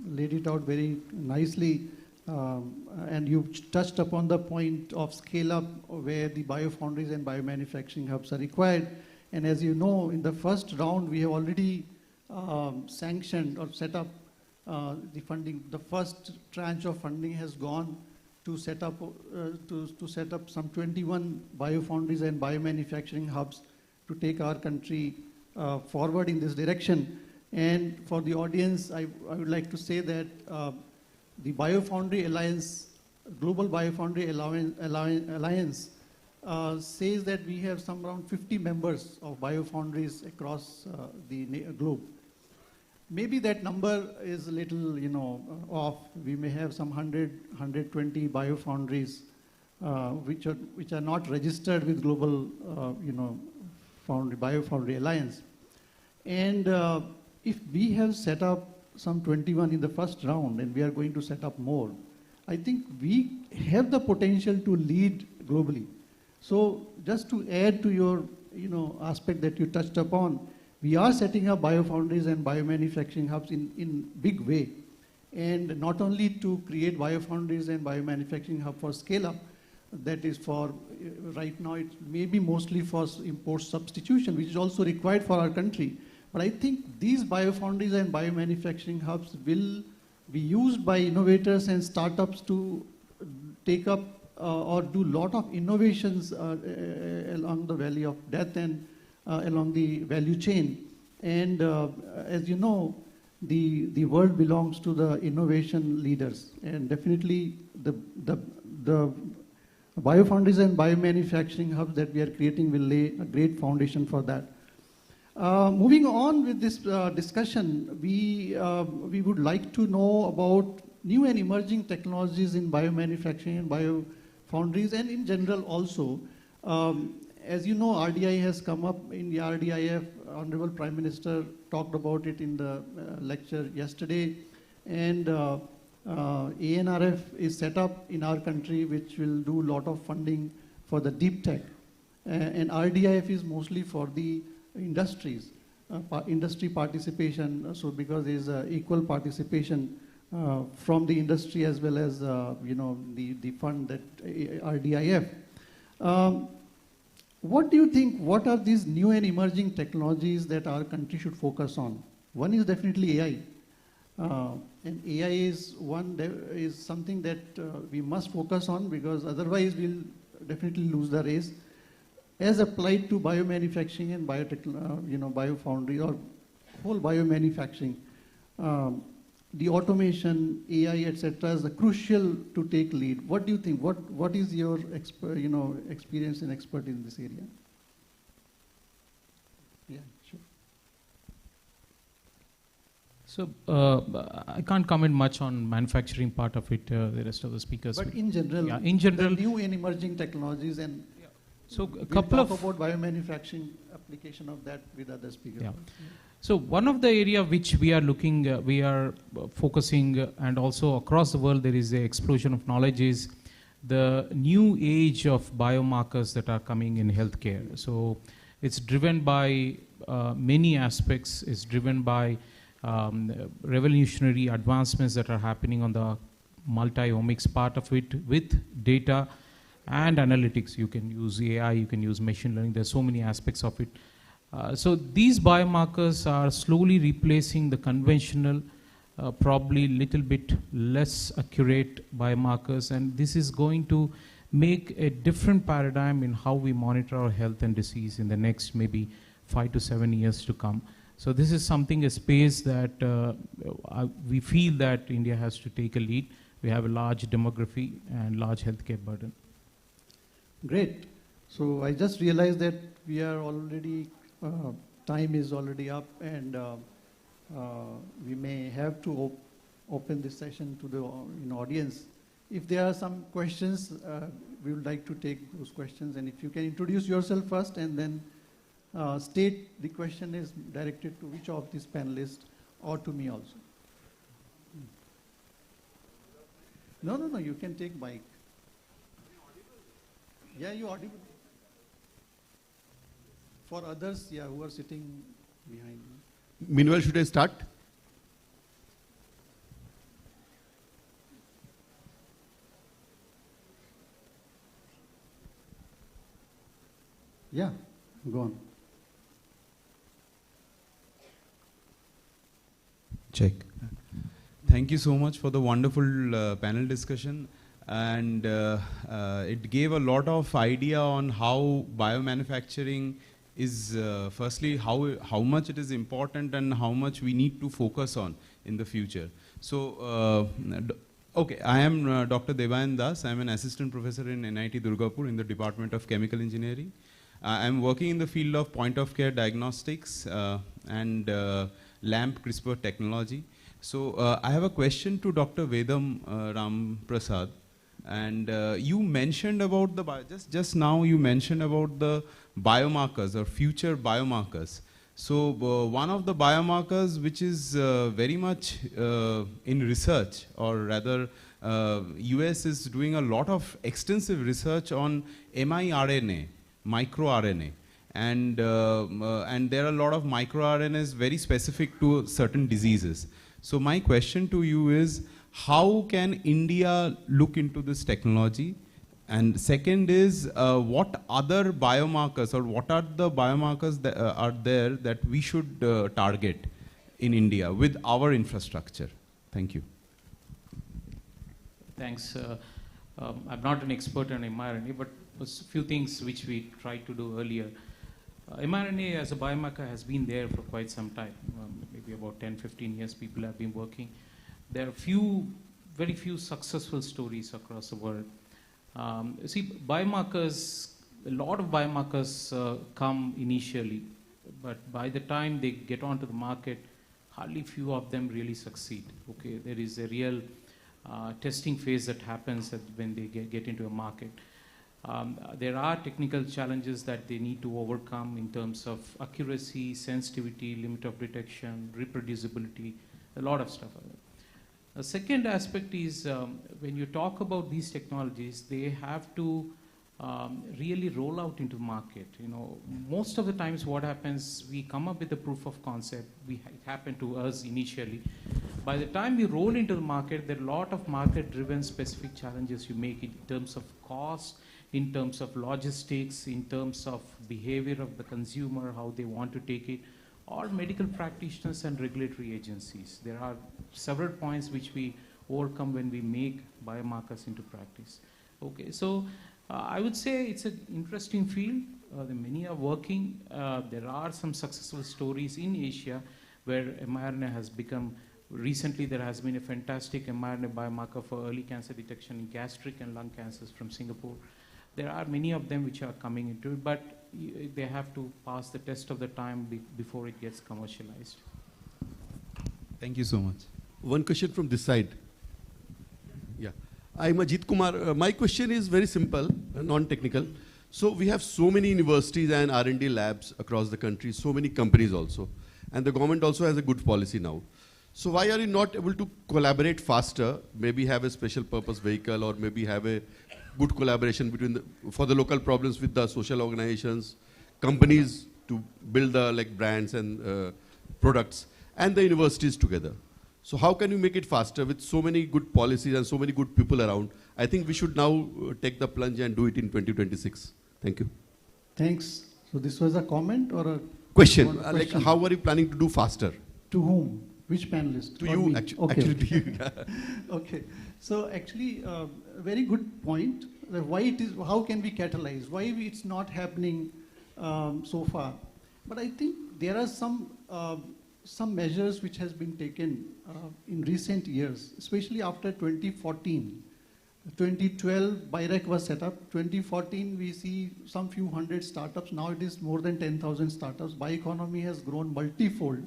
laid it out very nicely, and you touched upon the point of scale-up where the biofoundries and biomanufacturing hubs are required. And as you know, in the first round, we have already sanctioned or set up the funding. The first tranche of funding has gone to set up some 21 biofoundries and biomanufacturing hubs to take our country forward in this direction. And for the audience, I would like to say that the Biofoundry Alliance, Global Biofoundry Alliance, says that we have some around 50 members of biofoundries across the globe. Maybe that number is a little, off. We may have some 100, 120 biofoundries which are not registered with Global, Biofoundry Alliance. And if we have set up some 21 in the first round and we are going to set up more, I think we have the potential to lead globally. So just to add to your aspect that you touched upon, we are setting up biofoundries and biomanufacturing hubs in big way. And not only to create biofoundries and biomanufacturing hub for scale up, that is for, right now it may be mostly for import substitution, which is also required for our country. But I think these biofoundries and biomanufacturing hubs will be used by innovators and startups to take up or do a lot of innovations along the valley of death and along the value chain. And as you know, the world belongs to the innovation leaders. And definitely the biofoundries and biomanufacturing hubs that we are creating will lay a great foundation for that. Moving on with this discussion, we would like to know about new and emerging technologies in biomanufacturing and biofoundries and in general also. As you know, RDI has come up in the RDIF. Honorable Prime Minister talked about it in the lecture yesterday. And ANRF is set up in our country, which will do a lot of funding for the deep tech. And RDIF is mostly for the industries, industry participation. So because there is equal participation from the industry as well as the fund that RDIF. What do you think? What are these new and emerging technologies that our country should focus on? One is definitely AI, and AI is something that we must focus on because otherwise we'll definitely lose the race. As applied to biomanufacturing and biofoundry or whole biomanufacturing, the automation, AI, etc., is crucial to take lead. What do you think? What is your experience and expertise in this area? Yeah. So I can't comment much on manufacturing part of it, the rest of the speakers. But in general, yeah, in general, the new and emerging technologies, and so a we'll couple talk of about biomanufacturing application of that with other speakers. Yeah. So one of the area which we are looking, we are focusing, and also across the world there is an explosion of knowledge, is the new age of biomarkers that are coming in healthcare. So it's driven by many aspects. It's driven by revolutionary advancements that are happening on the multi-omics part of it, with data and analytics. You can use AI, you can use machine learning. There's so many aspects of it. So these biomarkers are slowly replacing the conventional, probably little bit less accurate biomarkers, and this is going to make a different paradigm in how we monitor our health and disease in the next maybe 5 to 7 years to come. So this is something, a space that we feel that India has to take a lead. We have a large demography and large healthcare burden. Great. So I just realized that we are already, time is already up, and we may have to open this session to the audience. If there are some questions, we would like to take those questions. And if you can introduce yourself first, and then state the question is directed to which of these panelists or to me also. No, you can take mic. Yeah, you audible. For others, yeah, who are sitting behind me. Meanwhile, should I start? Yeah, go on. Check. Thank you so much for the wonderful panel discussion, and it gave a lot of idea on how biomanufacturing is, firstly, how much it is important and how much we need to focus on in the future. So, okay, I am Dr. Devayan Das. I am an assistant professor in NIT Durgapur in the Department of Chemical Engineering. I am working in the field of point-of-care diagnostics and LAMP CRISPR technology. So I have a question to Dr. Vedam Ramprasad. And you mentioned about just now you mentioned about the biomarkers or future biomarkers. So one of the biomarkers which is very much in research, or rather US is doing a lot of extensive research on miRNA, microRNA. And there are a lot of microRNAs very specific to certain diseases. So my question to you is, how can India look into this technology? And second is, what other biomarkers, or what are the biomarkers that are there that we should target in India with our infrastructure? Thank you. Thanks. I'm not an expert on mRNA, but a few things which we tried to do earlier. mRNA as a biomarker has been there for quite some time, maybe about 10, 15 years people have been working. There are very few successful stories across the world. See, biomarkers, a lot of biomarkers come initially, but by the time they get onto the market, hardly few of them really succeed. Okay, there is a real testing phase that happens when they get into a market. There are technical challenges that they need to overcome in terms of accuracy, sensitivity, limit of detection, reproducibility, a lot of stuff. The second aspect is when you talk about these technologies, they have to really roll out into the market. You know, most of the times what happens, we come up with a proof of concept. It happened to us initially. By the time we roll into the market, there are a lot of market-driven specific challenges you make in terms of cost, in terms of logistics, in terms of behavior of the consumer, how they want to take it, or medical practitioners and regulatory agencies. There are several points which we overcome when we make biomarkers into practice. Okay, so I would say it's an interesting field. Many are working. There are some successful stories in Asia where mRNA has become, recently there has been a fantastic mRNA biomarker for early cancer detection in gastric and lung cancers from Singapore. There are many of them which are coming into it, but they have to pass the test of the time before it gets commercialized. Thank you so much. One question from this side. Yeah. I'm Ajit Kumar. My question is very simple, non-technical. So we have so many universities and R&D labs across the country, so many companies also. And the government also has a good policy now. So why are you not able to collaborate faster, maybe have a special purpose vehicle, or maybe have a good collaboration between for the local problems with the social organizations, companies to build the brands and products, and the universities together? So how can you make it faster with so many good policies and so many good people around? I think we should now take the plunge and do it in 2026. Thank you. Thanks. So this was a comment or a question? Like, how are you planning to do faster? To whom? Which panelist? To you, actually to you. Okay. So actually, very good point. Why it is? How can we catalyze? Why it's not happening so far? But I think there are some measures which has been taken in recent years, especially after 2014. 2012, BIRAC was set up. 2014, we see some few hundred startups. Now it is more than 10,000 startups. Bioeconomy has grown multifold.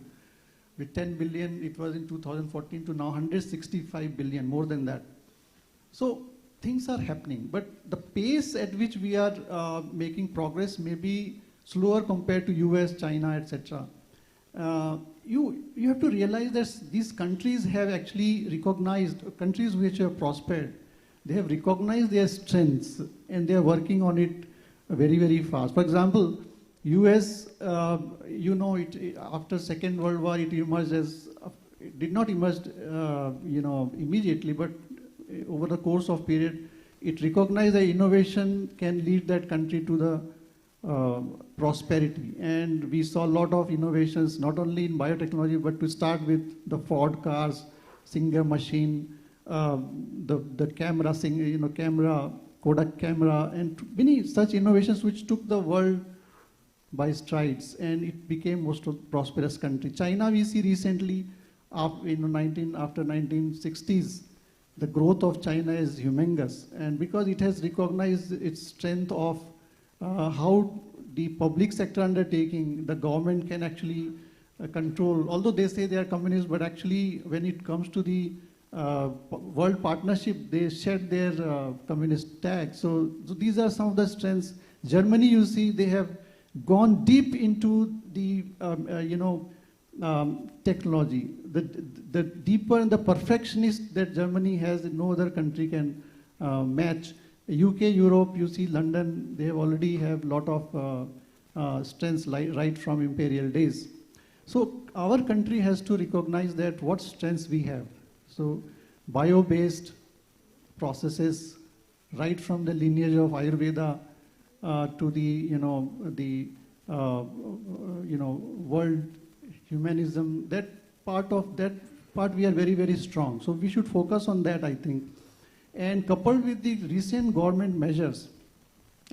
With 10 billion, it was in 2014 to now 165 billion, more than that. So things are happening, but the pace at which we are making progress may be slower compared to US, China, etc. You have to realize that these countries have actually recognized, countries which have prospered, they have recognized their strengths and they are working on it very, very fast. For example, US, after Second World War, it emerged as, it did not emerge, immediately, but over the course of period, it recognized that innovation can lead that country to the prosperity. And we saw a lot of innovations, not only in biotechnology, but to start with the Ford cars, Singer machine, the camera, camera, Kodak camera, and many such innovations which took the world by strides, and it became most prosperous country. China, we see recently, after 1960s, the growth of China is humongous, and because it has recognized its strength of how the public sector undertaking, the government can actually control, although they say they are communist, but actually when it comes to the world partnership, they shed their communist tag. So these are some of the strengths. Germany, you see, they have gone deep into the technology. The deeper and the perfectionist that Germany has, no other country can match. UK, Europe, you see London, they already have a lot of strengths right from imperial days. So our country has to recognize that what strengths we have. So bio-based processes, right from the lineage of Ayurveda to the world humanism, that part we are very, very strong. So we should focus on that, I think. And coupled with the recent government measures,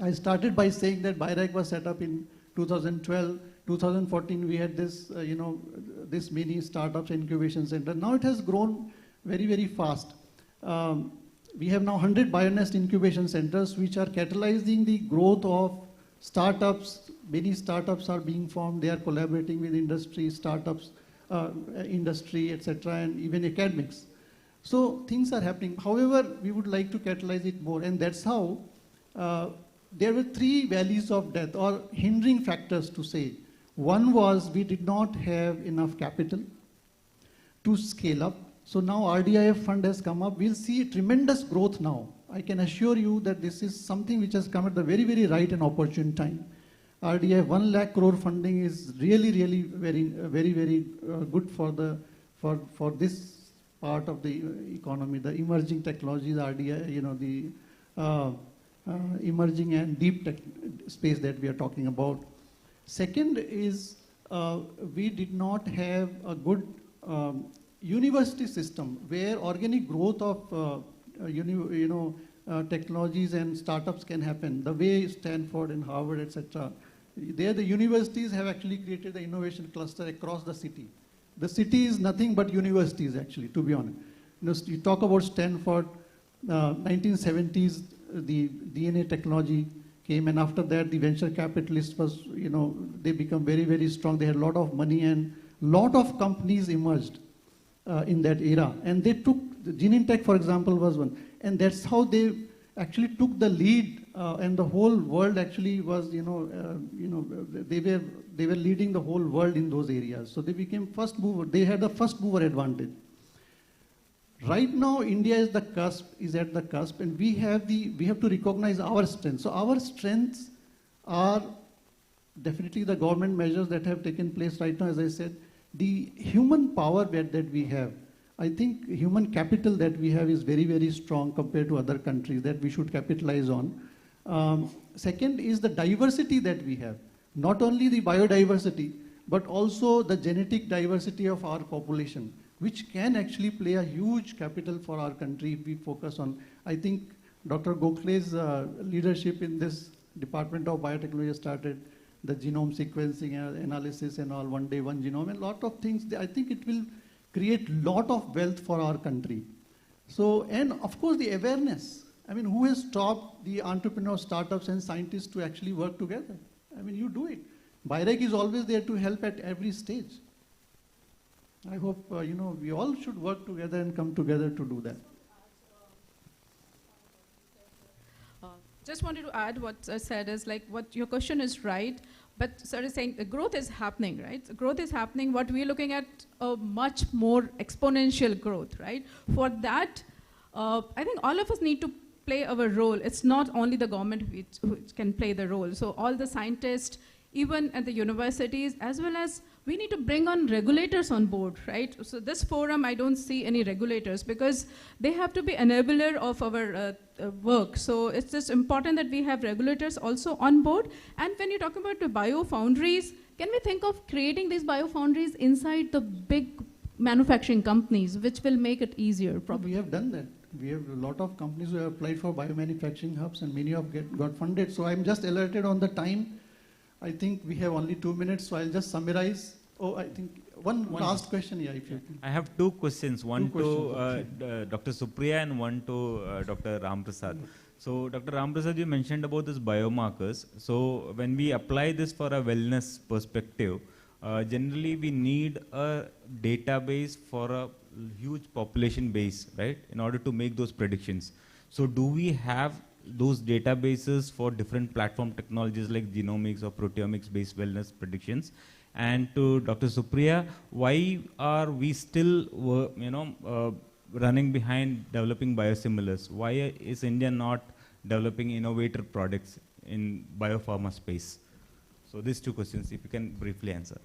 I started by saying that BIRAC was set up in 2012. 2014, we had this, this mini startups incubation center. Now it has grown very, very fast. We have now 100 BioNest incubation centers which are catalyzing the growth of startups. Many startups are being formed. They are collaborating with industry, startups, industry, etc., and even academics. So things are happening. However, we would like to catalyze it more, and that's how there were 3 valleys of death or hindering factors to say. One was we did not have enough capital to scale up. So now RDIF fund has come up. We'll see tremendous growth now. I can assure you that this is something which has come at the very, very right and opportune time. RDIF 1 lakh crore funding is really, really very good for this part of the economy, the emerging technology, the RDI, the emerging and deep tech space that we are talking about. Second is we did not have a good university system where organic growth of technologies and startups can happen, the way Stanford and Harvard, etc. There the universities have actually created the innovation cluster across the city. The city is nothing but universities, actually, to be honest. You talk about Stanford, 1970s, the DNA technology came, and after that the venture capitalists was, they become very, very strong. They had a lot of money and lot of companies emerged. in that era. And they took, Genentech, for example, was one. And that's how they actually took the lead, and the whole world actually was, they were leading the whole world in those areas. So they became first mover. They had a first mover advantage. Right now, India is at the cusp, and we have to recognize our strengths. So our strengths are definitely the government measures that have taken place right now, as I said, the human power that we have. I think human capital that we have is very, very strong compared to other countries that we should capitalize on. Second is the diversity that we have. Not only the biodiversity, but also the genetic diversity of our population, which can actually play a huge capital for our country if we focus on. I think Dr. Gokhale's leadership in this Department of Biotechnology started the genome sequencing analysis and all, one day, one genome, and a lot of things. I think it will create a lot of wealth for our country. So, and of course the awareness. I mean, who has stopped the entrepreneurs, startups and scientists to actually work together? I mean, you do it. BIREC is always there to help at every stage. I hope, we all should work together and come together to do that. Just wanted to add what I said is like what your question is right, but sir is saying the growth is happening, right? The growth is happening. What we're looking at a much more exponential growth, right? For that, I think all of us need to play our role. It's not only the government which can play the role. So all the scientists, even at the universities, as well as we need to bring on regulators on board, right? So this forum, I don't see any regulators because they have to be enabler of our work. So it's just important that we have regulators also on board. And when you talk about the biofoundries, can we think of creating these biofoundries inside the big manufacturing companies, which will make it easier, probably? We have done that. We have a lot of companies who have applied for biomanufacturing hubs, and many have got funded. So I'm just alerted on the time. I think we have only 2 minutes, so I'll just summarize. Oh, I think one last question, yeah, if you can. I have two questions, one to Dr. Supriya and one to Dr. Ramprasad. So, Dr. Ramprasad, you mentioned about this biomarkers. So, when we apply this for a wellness perspective, generally we need a database for a huge population base, right, in order to make those predictions. So, do we have those databases for different platform technologies like genomics or proteomics based wellness predictions? And to Dr. Supriya, why are we still, running behind developing biosimilars? Why is India not developing innovator products in biopharma space? So these two questions, if you can briefly answer.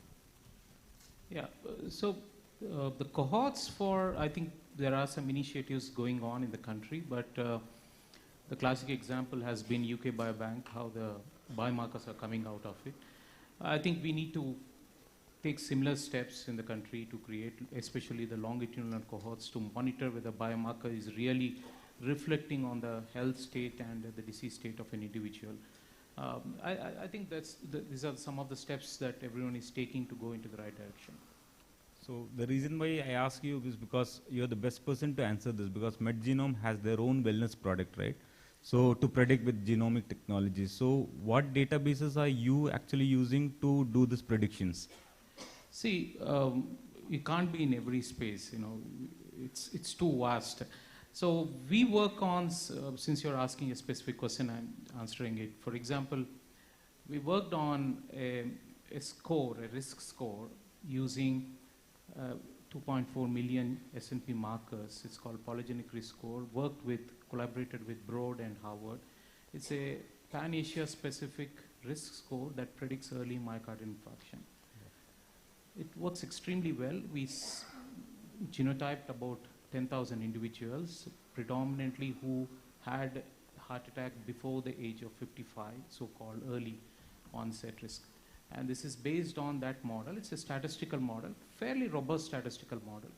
Yeah, so the cohorts for, I think there are some initiatives going on in the country, but the classic example has been UK Biobank, how the biomarkers are coming out of it. I think we need to take similar steps in the country to create, especially the longitudinal cohorts, to monitor whether biomarker is really reflecting on the health state and the disease state of an individual. I think these are some of the steps that everyone is taking to go into the right direction. So the reason why I ask you is because you're the best person to answer this, because MedGenome has their own wellness product, right? So to predict with genomic technology. So what databases are you actually using to do these predictions? See, you can't be in every space, it's too vast. So we work on, since you're asking a specific question, I'm answering it. For example, we worked on a risk score, using 2.4 million S&P markers. It's called polygenic risk score, collaborated with Broad and Harvard. It's a pan-Asia specific risk score that predicts early myocardial infarction. It works extremely well. We genotyped about 10,000 individuals, predominantly who had heart attack before the age of 55, so-called early onset risk. And this is based on that model. It's a statistical model, fairly robust statistical model,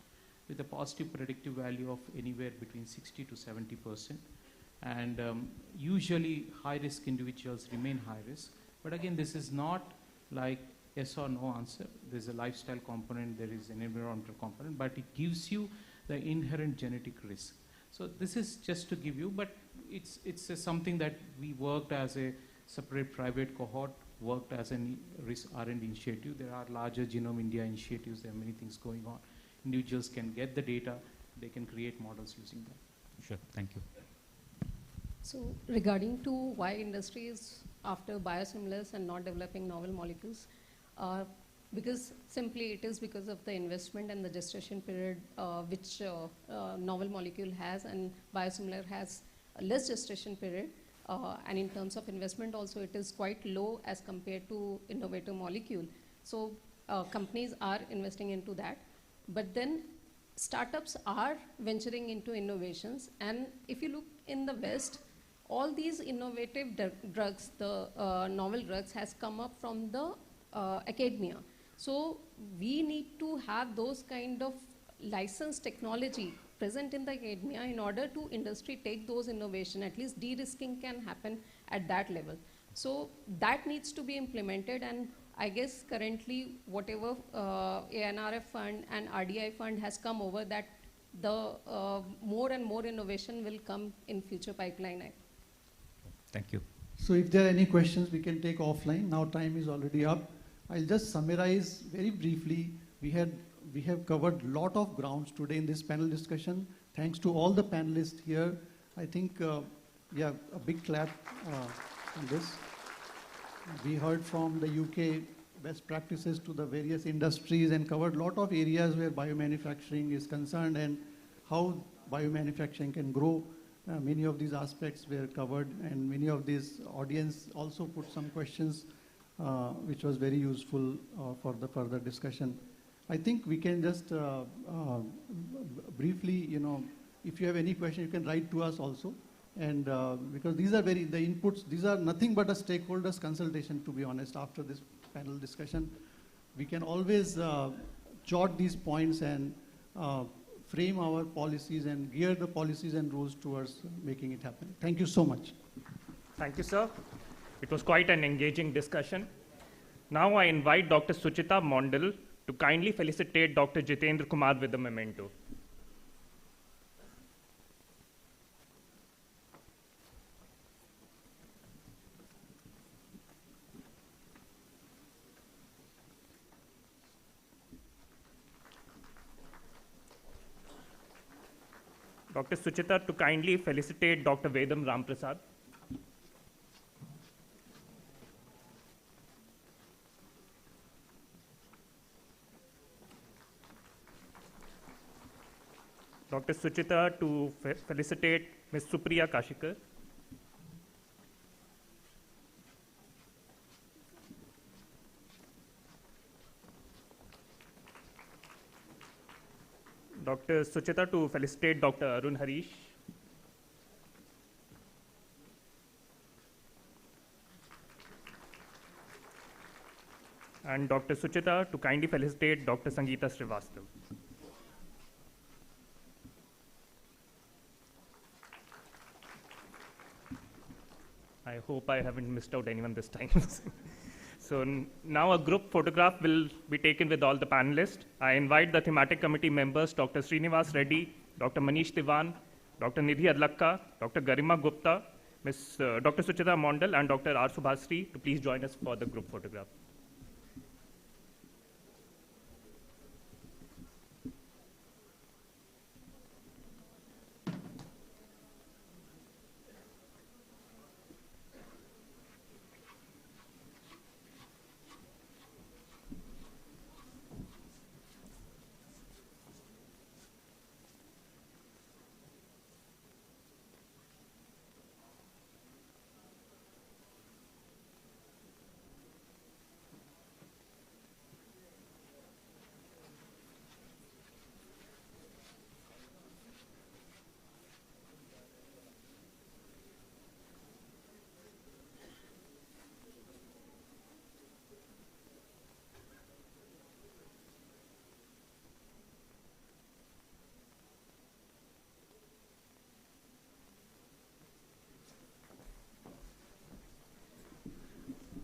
with a positive predictive value of anywhere between 60 to 70%. And usually high-risk individuals remain high-risk. But again, this is not like yes or no answer. There's a lifestyle component, there is an environmental component, but it gives you the inherent genetic risk. So this is just to give you, but it's something that we worked as a separate private cohort, worked as an risk R&D initiative. There are larger Genome India initiatives, there are many things going on. individuals can get the data, they can create models using that. Sure, thank you. So regarding to why industry is after biosimilars and not developing novel molecules, because simply it is because of the investment and the gestation period which novel molecule has, and biosimilar has a less gestation period. And in terms of investment also, it is quite low as compared to innovative molecule. So companies are investing into that. But then startups are venturing into innovations. And if you look in the West, all these innovative drugs, the novel drugs, has come up from the academia. So we need to have those kind of licensed technology present in the academia in order to industry take those innovation. At least de-risking can happen at that level. So that needs to be implemented, and I guess currently whatever ANRF fund and RDI fund has come over, that the more and more innovation will come in future pipeline. Thank you. So if there are any questions, we can take offline. Now time is already up. I'll just summarize very briefly. We have covered a lot of grounds today in this panel discussion. Thanks to all the panelists here. I think, yeah, a big clap on this. We heard from the UK best practices to the various industries and covered a lot of areas where biomanufacturing is concerned and how biomanufacturing can grow. Many of these aspects were covered, and many of these audience also put some questions which was very useful for the further discussion. I think we can just briefly, if you have any question, you can write to us also. And because these are the inputs, these are nothing but a stakeholders consultation, to be honest, after this panel discussion. We can always jot these points and frame our policies and gear the policies and rules towards making it happen. Thank you so much. Thank you, sir. It was quite an engaging discussion. Now I invite Dr. Suchita Mondal to kindly felicitate Dr. Jitendra Kumar with a memento. Dr. Suchita to kindly felicitate Dr. Vedam Ramprasad. Dr. Suchita to felicitate Ms. Supriya Kashikar. Dr. Suchita to felicitate Dr. Arun Harish. And Dr. Suchita to kindly felicitate Dr. Sangeeta Srivastav. I hope I haven't missed out anyone this time. So now a group photograph will be taken with all the panelists. I invite the thematic committee members, Dr. Srinivas Reddy, Dr. Manish Diwan, Dr. Nidhi Adlakka, Dr. Garima Gupta, Dr. Suchita Mondal, and Dr. R. Subhasri to please join us for the group photograph.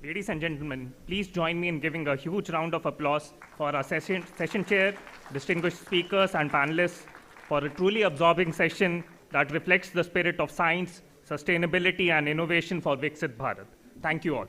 Ladies and gentlemen, please join me in giving a huge round of applause for our session chair, distinguished speakers and panelists for a truly absorbing session that reflects the spirit of science, sustainability and innovation for Viksit Bharat. Thank you all.